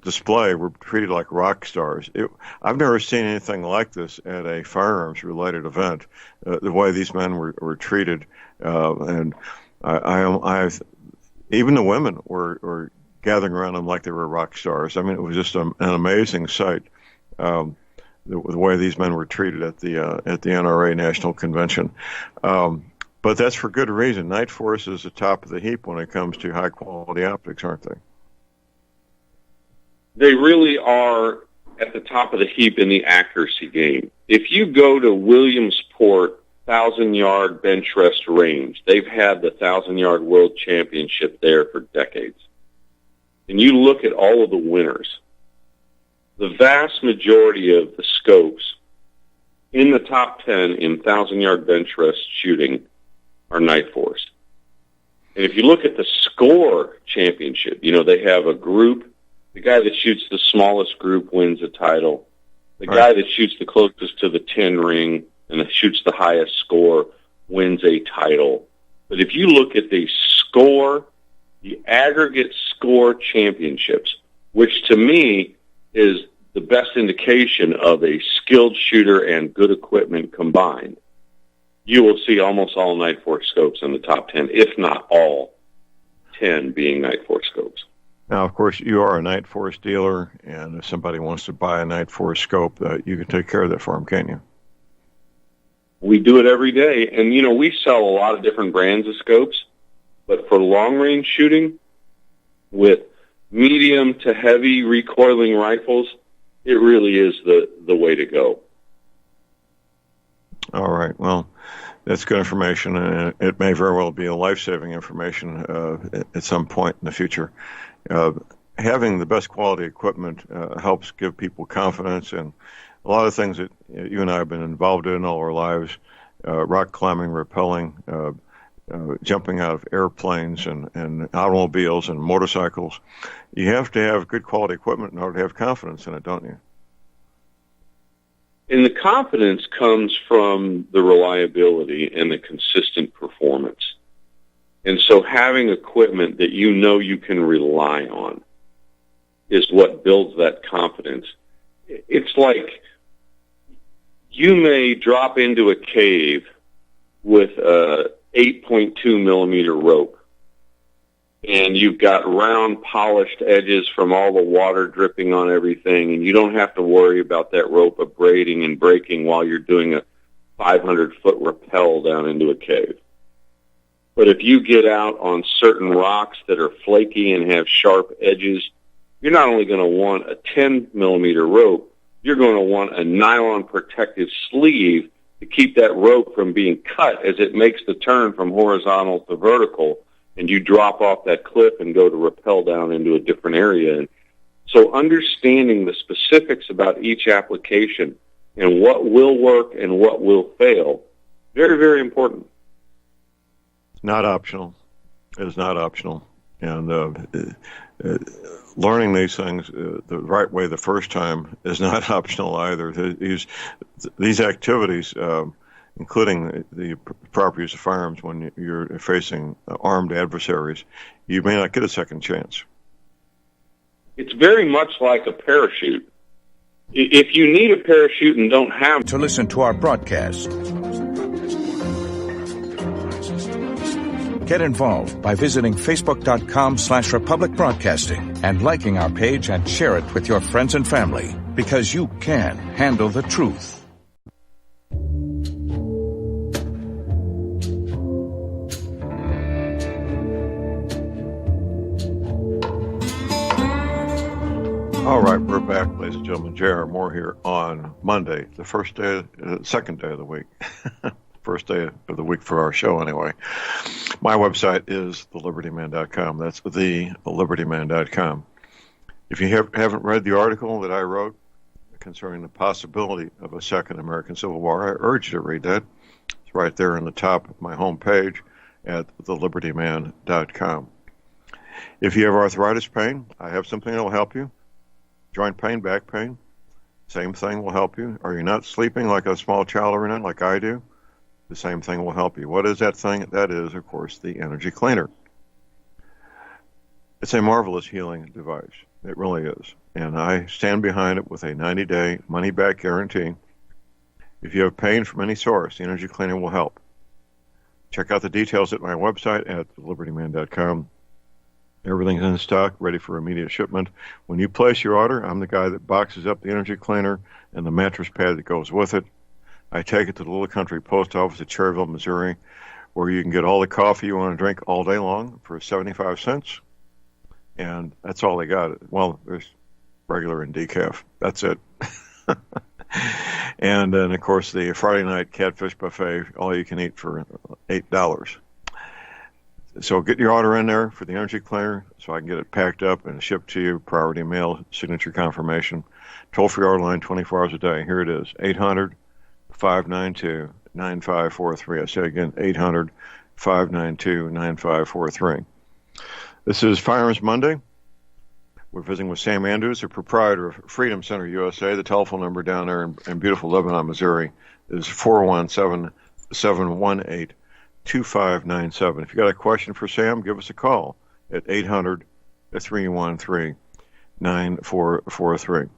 display were treated like rock stars. I've never seen anything like this at a firearms-related event, the way these men were treated. And even the women were gathering around them like they were rock stars. I mean, it was just an amazing sight. The way these men were treated at the NRA National Convention. But that's for good reason. Night Force is the top of the heap when it comes to high-quality optics, aren't they?
They really are at the top of the heap in the accuracy game. If you go to Williamsport 1,000-yard bench rest range, they've had the 1,000-yard world championship there for decades. And you look at all of the winners, the vast majority of the scopes in the top 10 in 1,000-yard bench rest shooting are Night Force. And if you look at the score championship, they have a group. The guy that shoots the smallest group wins a title. The guy that shoots the closest to the 10 ring and shoots the highest score wins a title. But if you look at the aggregate score championships, which to me is the best indication of a skilled shooter and good equipment combined, you will see almost all Night Force scopes in the top 10, if not all 10 being Night Force scopes.
Now, of course, you are a Night Force dealer, and if somebody wants to buy a Night Force scope, you can take care of that for them, can't you?
We do it every day, and, we sell a lot of different brands of scopes, but for long-range shooting with medium to heavy recoiling rifles, it really is the way to go. All
right. Well, that's good information, and it may very well be a life-saving information at some point in the future. Having the best quality equipment helps give people confidence, and a lot of things that you and I have been involved in all our lives, rock climbing, rappelling, jumping out of airplanes and automobiles and motorcycles. You have to have good quality equipment in order to have confidence in it, don't you?
And the confidence comes from the reliability and the consistent performance. And so having equipment that you can rely on is what builds that confidence. It's like you may drop into a cave with a 8.2 millimeter rope, and you've got round polished edges from all the water dripping on everything, and you don't have to worry about that rope abrading and breaking while you're doing a 500-foot rappel down into a cave. But if you get out on certain rocks that are flaky and have sharp edges, you're not only going to want a 10-millimeter rope, you're going to want a nylon protective sleeve to keep that rope from being cut as it makes the turn from horizontal to vertical, and you drop off that cliff and go to rappel down into a different area. And so understanding the specifics about each application and what will work and what will fail, very, very important.
Not optional. It is not optional. And learning these things the right way the first time is not optional either. These activities, including the proper use of firearms when you're facing armed adversaries, you may not get a second chance.
It's very much like a parachute. If you need a parachute and don't have...
To listen to our broadcast, get involved by visiting facebook.com/Republic Broadcasting and liking our page and share it with your friends and family, because you can handle the truth.
All right, we're back, ladies and gentlemen. J.R. Moore here on Monday, the second day of the week. First day of the week for our show, anyway. My website is thelibertyman.com. That's thelibertyman.com. If you haven't read the article that I wrote concerning the possibility of a second American Civil War, I urge you to read that. It's right there on the top of my homepage at thelibertyman.com. If you have arthritis pain, I have something that will help you. Joint pain, back pain, same thing will help you. Are you not sleeping like a small child every night like I do? The same thing will help you. What is that thing? That is, of course, the energy cleaner. It's a marvelous healing device. It really is. And I stand behind it with a 90-day money-back guarantee. If you have pain from any source, the energy cleaner will help. Check out the details at my website at thelibertyman.com. Everything's in stock, ready for immediate shipment. When you place your order, I'm the guy that boxes up the energy cleaner and the mattress pad that goes with it. I take it to the Little Country Post Office at Cherryville, Missouri, where you can get all the coffee you want to drink all day long for 75 cents. And that's all they got. Well, there's regular and decaf. That's it. And then, of course, the Friday night catfish buffet, all you can eat for $8. So get your order in there for the energy cleaner so I can get it packed up and shipped to you, priority mail, signature confirmation. Toll-free order line 24 hours a day. Here it is, 800-592-9543. I say again, 800-592-9543. This is Firearms Monday. We're visiting with Sam Andrews, the proprietor of Freedom Center USA. The telephone number down there in beautiful Lebanon, Missouri is 417-718-2597. If you got a question for Sam, give us a call at 800-313-9443.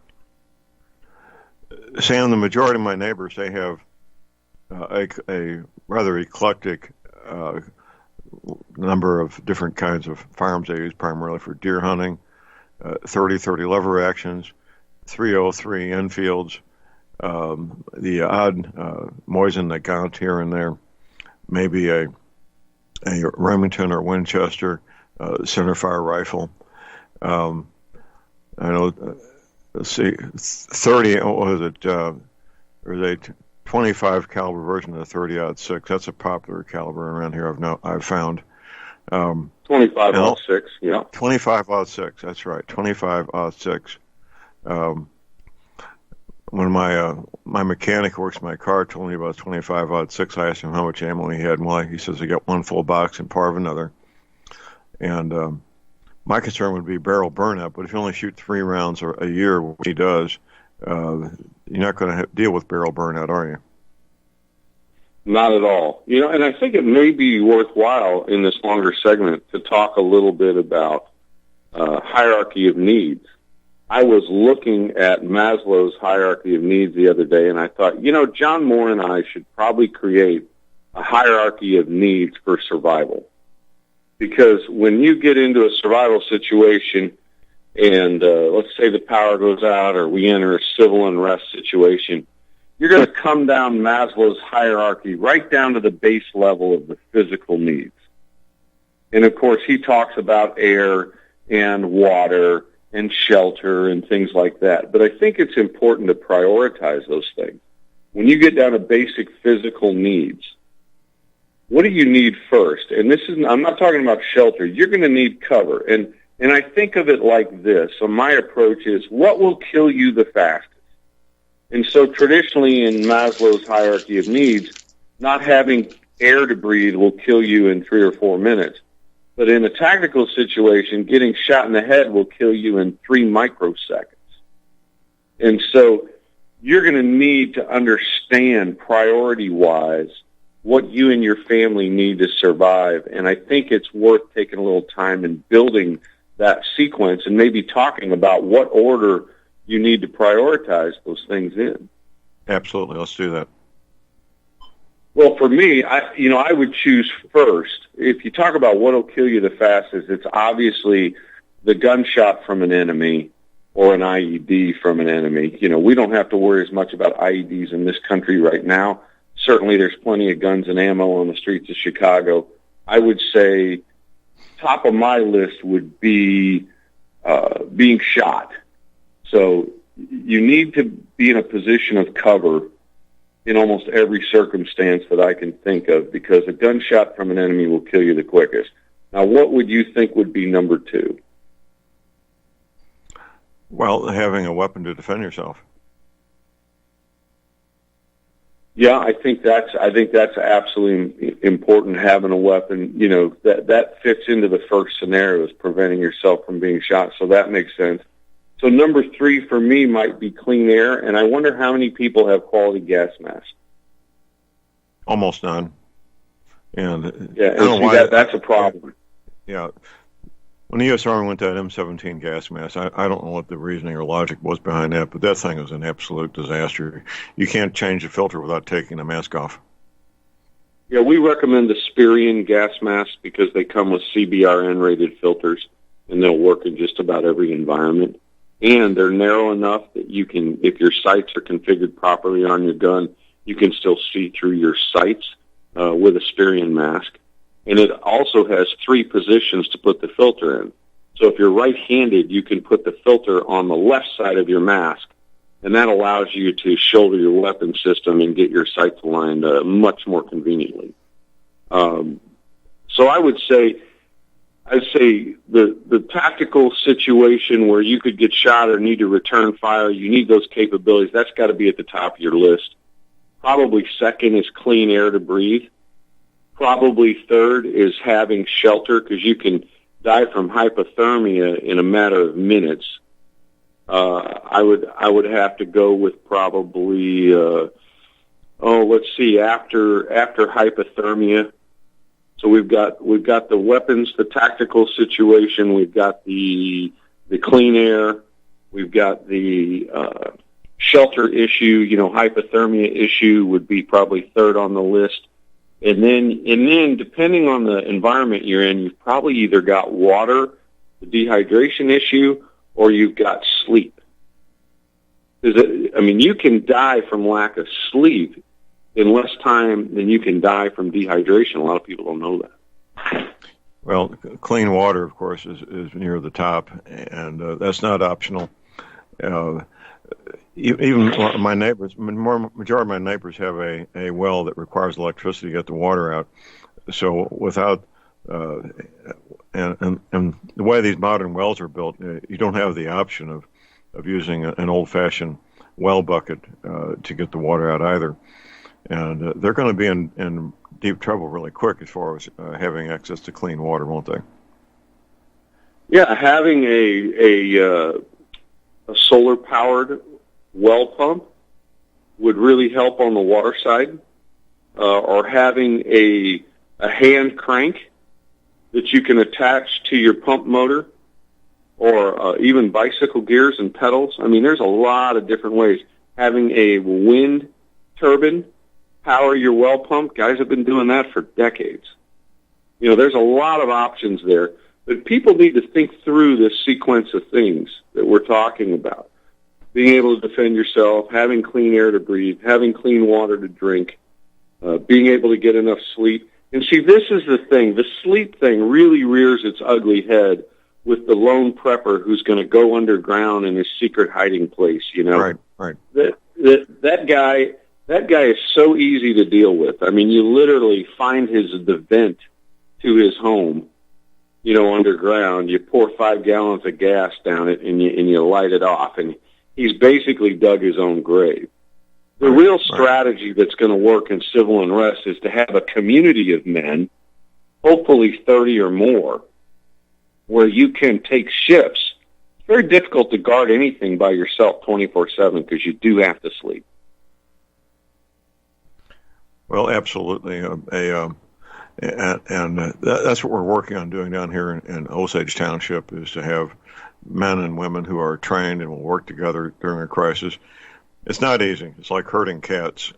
Sam, the majority of my neighbors, they have a rather eclectic number of different kinds of firearms they use, primarily for deer hunting, 30-30 lever actions, 303 Enfields, the odd Mosin Nagant here and there, maybe a Remington or Winchester centerfire rifle. I know, let's see, 30, what was it, there's a 25 caliber version of the 30-06. That's a popular caliber around here I've found.
25-06, yeah.
25-06, that's right, 25-06. When my mechanic who works in my car told me about 25-06, I asked him how much ammo he had, and why. He says he got one full box and part of another. And my concern would be barrel burnout, but if you only shoot 3 rounds a year, which he does, you're not going to deal with barrel burnout, are you?
Not at all. You know, and I think it may be worthwhile in this longer segment to talk a little bit about hierarchy of needs. I was looking at Maslow's hierarchy of needs the other day, and I thought, you know, John Moore and I should probably create a hierarchy of needs for survival. Because when you get into a survival situation and let's say the power goes out or we enter a civil unrest situation, you're going to come down Maslow's hierarchy right down to the base level of the physical needs. And, of course, he talks about air and water and shelter and things like that. But I think it's important to prioritize those things. When you get down to basic physical needs, what do you need first? And this is, I'm not talking about shelter. You're going to need cover. And I think of it like this. So my approach is, what will kill you the fastest? And so traditionally in Maslow's hierarchy of needs, not having air to breathe will kill you in 3 or 4 minutes. But in a tactical situation, getting shot in the head will kill you in 3 microseconds. And so you're going to need to understand priority-wise what you and your family need to survive. And I think it's worth taking a little time and building that sequence and maybe talking about what order you need to prioritize those things in.
Absolutely. Let's do that.
Well, for me, I would choose first. If you talk about what will kill you the fastest, it's obviously the gunshot from an enemy or an IED from an enemy. We don't have to worry as much about IEDs in this country right now. Certainly there's plenty of guns and ammo on the streets of Chicago. I would say top of my list would be being shot. So you need to be in a position of cover in almost every circumstance that I can think of, because a gunshot from an enemy will kill you the quickest. Now, what would you think would be number 2?
Well, having a weapon to defend yourself.
Yeah, I think that's absolutely important, having a weapon. That fits into the first scenario, is preventing yourself from being shot, so that makes sense. So number 3 for me might be clean air, and I wonder how many people have quality gas masks.
Almost none. And
that's a problem.
Yeah. When the U.S. Army went to that M17 gas mask, I don't know what the reasoning or logic was behind that, but that thing was an absolute disaster. You can't change the filter without taking the mask off.
Yeah, we recommend the Spirion gas masks because they come with CBRN-rated filters, and they'll work in just about every environment. And they're narrow enough that you can, if your sights are configured properly on your gun, you can still see through your sights with a Spirion mask. And it also has 3 positions to put the filter in. So if you're right-handed, you can put the filter on the left side of your mask, and that allows you to shoulder your weapon system and get your sights aligned much more conveniently. So I'd say the tactical situation where you could get shot or need to return fire, you need those capabilities. That's got to be at the top of your list. Probably second is clean air to breathe. Probably third is having shelter, because you can die from hypothermia in a matter of minutes. I would have to go with probably after hypothermia. So we've got the weapons, the tactical situation, we've got the clean air, we've got the shelter issue. Hypothermia issue would be probably third on the list. And then depending on the environment you're in, you've probably either got water, the dehydration issue, or you've got sleep. You can die from lack of sleep in less time than you can die from dehydration. A lot of people don't know that.
Well, clean water, of course, is near the top, and that's not optional. Even my neighbors, majority of my neighbors have a well that requires electricity to get the water out. So without, and the way these modern wells are built, you don't have the option of using an old-fashioned well bucket to get the water out either. And they're going to be in deep trouble really quick as far as having access to clean water, won't they?
Yeah, having a solar-powered well pump would really help on the water side, or having a hand crank that you can attach to your pump motor, or even bicycle gears and pedals. There's a lot of different ways. Having a wind turbine power your well pump. Guys have been doing that for decades. There's a lot of options there, but people need to think through this sequence of things that we're talking about. Being able to defend yourself, having clean air to breathe, having clean water to drink, being able to get enough sleep. And see, this is the thing. The sleep thing really rears its ugly head with the lone prepper who's going to go underground in his secret hiding place,
Right.
That guy is so easy to deal with. You literally find the vent to his home, underground. You pour 5 gallons of gas down it and you light it off, and he's basically dug his own grave. The real strategy that's going to work in civil unrest is to have a community of men, hopefully 30 or more, where you can take shifts. It's very difficult to guard anything by yourself 24/7 because you do have to sleep.
Well, absolutely. That's what we're working on doing down here in Osage Township, is to have men and women who are trained and will work together during a crisis. It's not easy. It's like herding cats,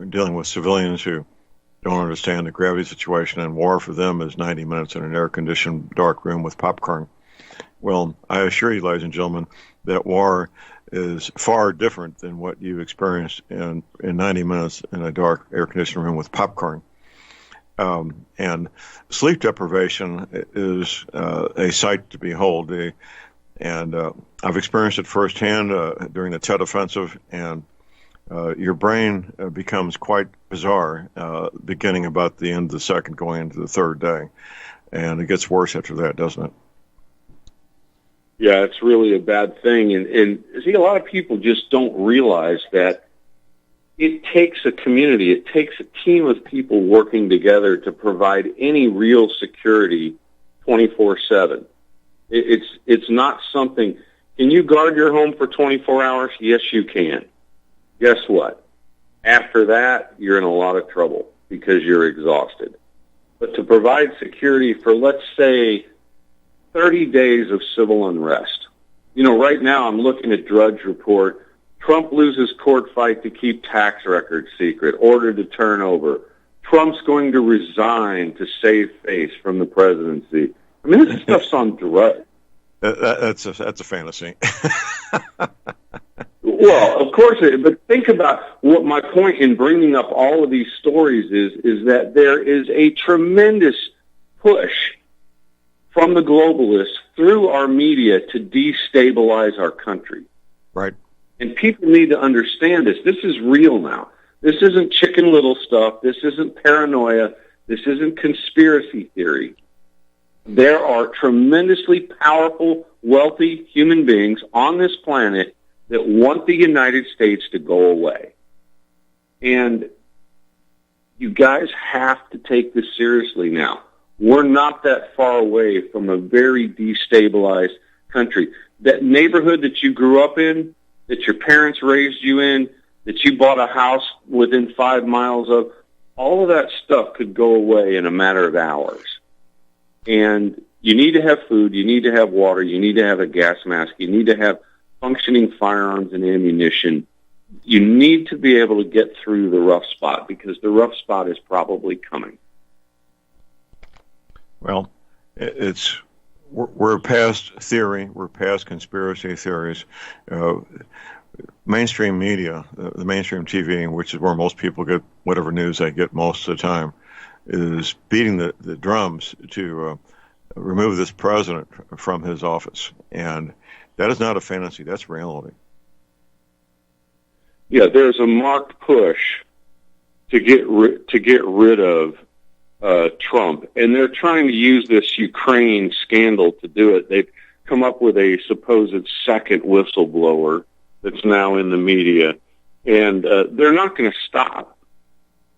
dealing with civilians who don't understand the gravity situation, and war for them is 90 minutes in an air-conditioned dark room with popcorn. Well, I assure you, ladies and gentlemen, that war is far different than what you experienced in 90 minutes in a dark air-conditioned room with popcorn. And sleep deprivation is a sight to behold. And I've experienced it firsthand during the Tet Offensive, and your brain becomes quite bizarre beginning about the end of the second, going into the third day. And it gets worse after that, doesn't it?
Yeah, it's really a bad thing. And see, a lot of people just don't realize that it takes a community, it takes a team of people working together to provide any real security 24/7. It's not something. Can you guard your home for 24 hours? Yes, you can. Guess what? After that, you're in a lot of trouble because you're exhausted. But to provide security for, let's say, 30 days of civil unrest. You know, right now I'm looking at Drudge Report. Trump loses court fight to keep tax records secret, ordered to turn over. Trump's going to resign to save face from the presidency. I mean, this stuff's on Drudge.
That's a fantasy.
Well, of course, but think about what my point in bringing up all of these stories is that there is a tremendous push from the globalists through our media to destabilize our country.
Right.
And people need to understand this. This is real now. This isn't Chicken Little stuff. This isn't paranoia. This isn't conspiracy theory. There are tremendously powerful, wealthy human beings on this planet that want the United States to go away. And you guys have to take this seriously now. We're not that far away from a very destabilized country. That neighborhood that you grew up in, that your parents raised you in, that you bought a house within 5 miles of, all of that stuff could go away in a matter of hours. And you need to have food, you need to have water, you need to have a gas mask, you need to have functioning firearms and ammunition. You need to be able to get through the rough spot, because the rough spot is probably coming.
Well, we're past theory, we're past conspiracy theories. Mainstream media, the mainstream TV, which is where most people get whatever news they get most of the time, is beating the drums to remove this president from his office. And that is not a fantasy, that's reality.
Yeah, there's a marked push to get rid of Trump, and they're trying to use this Ukraine scandal to do it. They've come up with a supposed second whistleblower that's now in the media, and they're not going to stop.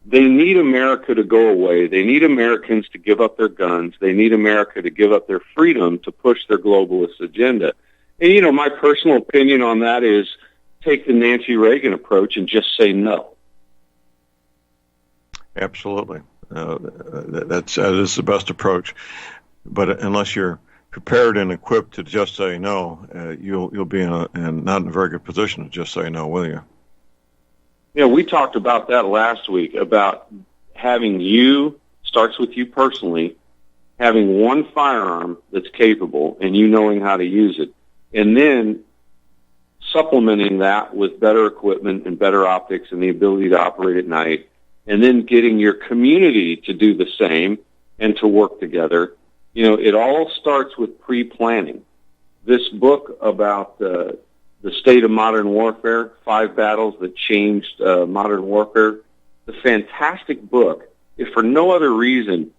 They need America to go away. They need Americans to give up their guns. They need America to give up their freedom to push their globalist agenda. And, you know, my personal opinion on that is take the Nancy Reagan approach and just say no.
Absolutely. That is the best approach. But unless you're prepared and equipped to just say no, you'll be not in a very good position to just say no, will you?
Yeah, we talked about that last week, about having starts with you personally, having one firearm that's capable and you knowing how to use it, and then supplementing that with better equipment and better optics and the ability to operate at night, and then getting your community to do the same and to work together. You know, it all starts with pre-planning. This book about the state of modern warfare, 5 battles that changed modern warfare, the fantastic book, if for no other reason,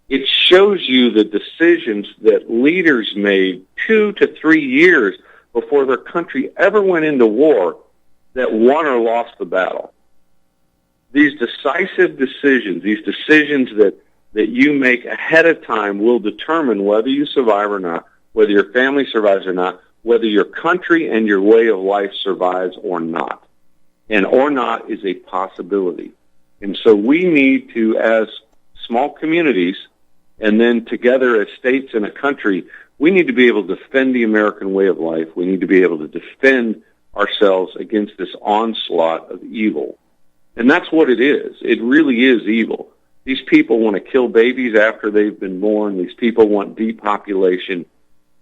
it shows you the decisions that leaders made 2 to 3 years before their country ever went into war that won or lost the battle. These decisive decisions, these decisions that you make ahead of time will determine whether you survive or not, whether your family survives or not, whether your country and your way of life survives or not. And or not is a possibility. And so we need to, as small communities, and then together as states and a country, we need to be able to defend the American way of life. We need to be able to defend ourselves against this onslaught of evil. And that's what it is. It really is evil. These people want to kill babies after they've been born. These people want depopulation.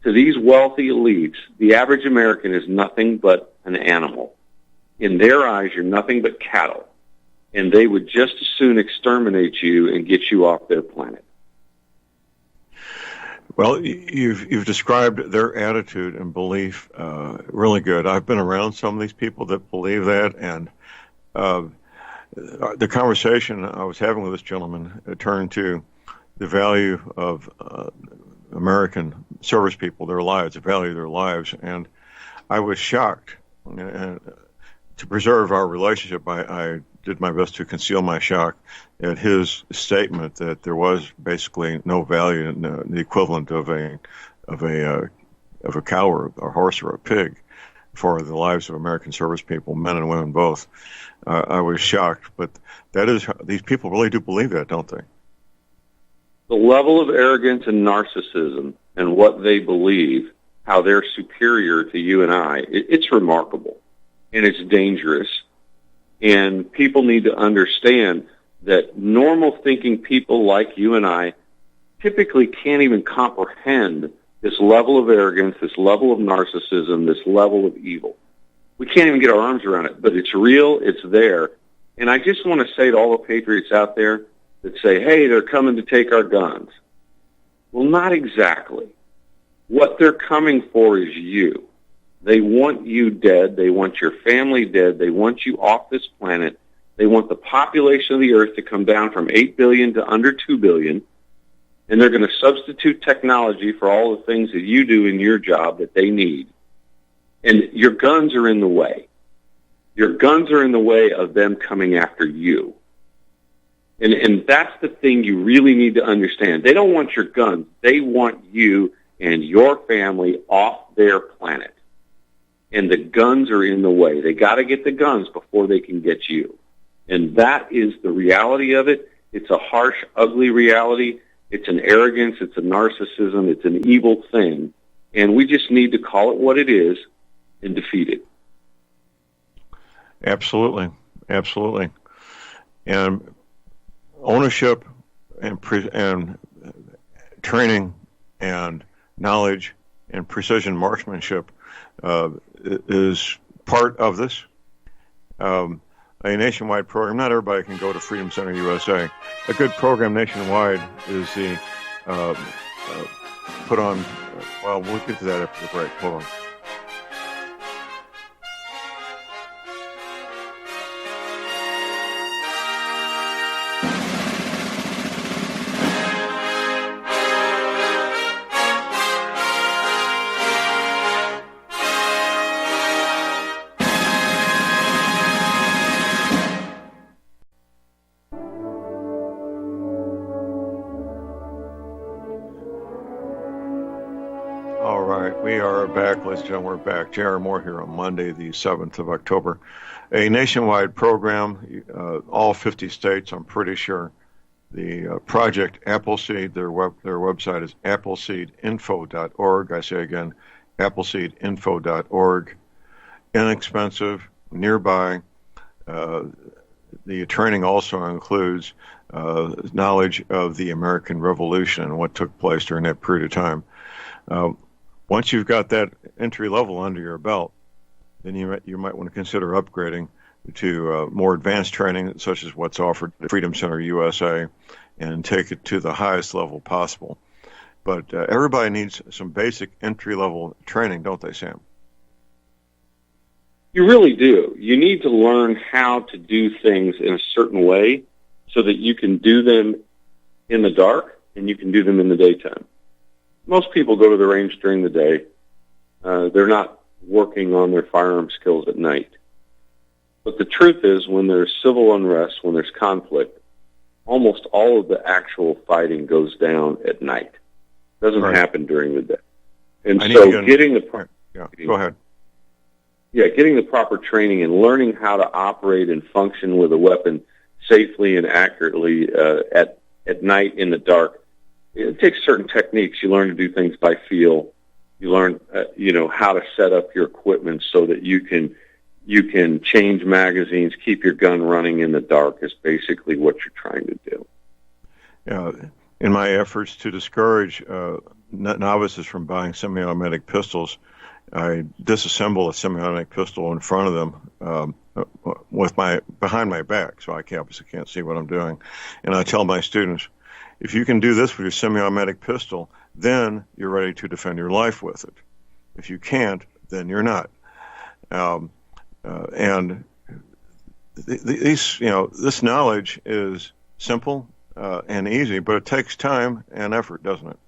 To these wealthy elites, the average American is nothing but an animal. In their eyes, you're nothing but cattle. And they would just as soon exterminate you and get you off their planet.
Well, you've described their attitude and belief really good. I've been around some of these people that believe that, and the conversation I was having with this gentleman turned to the value of American service people, their lives, the value of their lives, and I was shocked. And to preserve our relationship, I did my best to conceal my shock at his statement that there was basically no value in the equivalent of a cow or a horse or a pig for the lives of American service people, men and women both. I was shocked, but that is, these people really do believe that, don't they?
The level of arrogance and narcissism and what they believe, how they're superior to you and I, it's remarkable, and it's dangerous. And people need to understand that normal thinking people like you and I typically can't even comprehend this level of arrogance, this level of narcissism, this level of evil. We can't even get our arms around it, but it's real, it's there. And I just want to say to all the patriots out there that say, hey, they're coming to take our guns. Well, not exactly. What they're coming for is you. They want you dead. They want your family dead. They want you off this planet. They want the population of the earth to come down from 8 billion to under 2 billion. And they're going to substitute technology for all the things that you do in your job that they need. And your guns are in the way. Your guns are in the way of them coming after you. And that's the thing you really need to understand. They don't want your guns. They want you and your family off their planet. And the guns are in the way. They got to get the guns before they can get you. And that is the reality of it. It's a harsh, ugly reality. It's an arrogance. It's a narcissism. It's an evil thing. And we just need to call it what it is and defeat it.
Absolutely. Absolutely. And ownership and training and knowledge and precision marksmanship is part of this. A nationwide program. Not everybody can go to Freedom Center USA. A good program nationwide is the put on. Well, we'll get to that after the break. Hold on. Ladies and gentlemen, we're back. J.R. Moore here on Monday, the 7th of October. A nationwide program, all 50 states, I'm pretty sure. The Project Appleseed, their website is appleseedinfo.org. I say again, appleseedinfo.org. Inexpensive, nearby. The training also includes knowledge of the American Revolution and what took place during that period of time. Once you've got that entry level under your belt, then you might want to consider upgrading to more advanced training, such as what's offered at Freedom Center USA, and take it to the highest level possible. But everybody needs some basic entry level training, don't they, Sam?
You really do. You need to learn how to do things in a certain way so that you can do them in the dark and you can do them in the daytime. Most people go to the range during the day. They're not working on their firearm skills at night. But the truth is, when there's civil unrest, when there's conflict, almost all of the actual fighting goes down at night. It doesn't happen during the day. And so getting the
go ahead.
Yeah, getting the proper training and learning how to operate and function with a weapon safely and accurately at night in the dark. It takes certain techniques. You learn to do things by feel. You learn, how to set up your equipment so that you can change magazines, keep your gun running in the dark is basically what you're trying to do.
Yeah, in my efforts to discourage novices from buying semi-automatic pistols, I disassemble a semi-automatic pistol in front of them behind my back, so I obviously can't see what I'm doing. And I tell my students, if you can do this with your semi-automatic pistol, then you're ready to defend your life with it. If you can't, then you're not. And this knowledge is simple and easy, but it takes time and effort, doesn't it?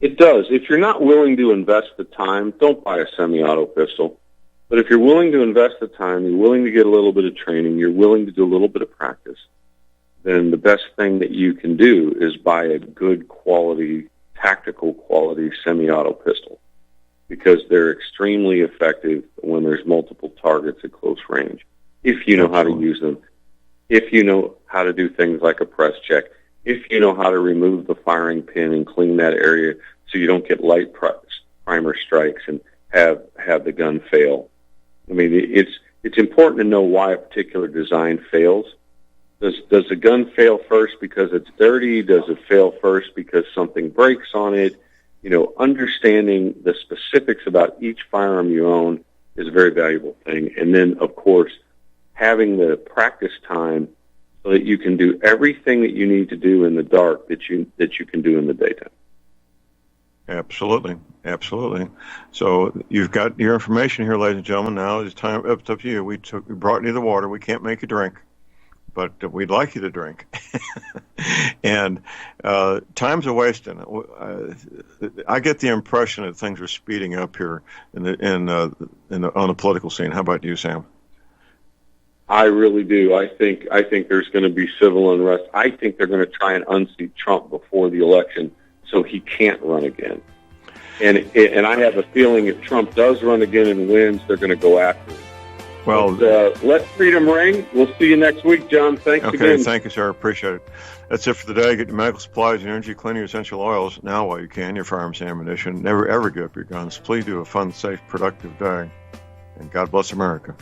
It does. If you're not willing to invest the time, don't buy a semi-auto pistol. But if you're willing to invest the time, you're willing to get a little bit of training, you're willing to do a little bit of practice, then the best thing that you can do is buy a good quality, tactical quality semi-auto pistol, because they're extremely effective when there's multiple targets at close range, if you know how to use them, if you know how to do things like a press check, if you know how to remove the firing pin and clean that area so you don't get light primer strikes and have the gun fail. I mean, it's important to know why a particular design fails. Does the gun fail first because it's dirty? Does it fail first because something breaks on it? Understanding the specifics about each firearm you own is a very valuable thing. And then, of course, having the practice time so that you can do everything that you need to do in the dark that you can do in the daytime.
Absolutely. So you've got your information here, ladies and gentlemen. Now it's time. It's up to you. We brought you the water. We can't make you drink, but we'd like you to drink. And time's a wasting. I get the impression that things are speeding up here on the political scene. How about you, Sam?
I really do. I think there's going to be civil unrest. I think they're going to try and unseat Trump before the election so he can't run again. And I have a feeling if Trump does run again and wins, they're going to go after him.
Well,
let freedom ring. We'll see you next week, John. Thanks again.
Okay, thank you, sir. Appreciate it. That's it for the day. Get your medical supplies, your energy, cleaning, essential oils now while you can, your firearms and ammunition. Never, ever give up your guns. Please do a fun, safe, productive day. And God bless America.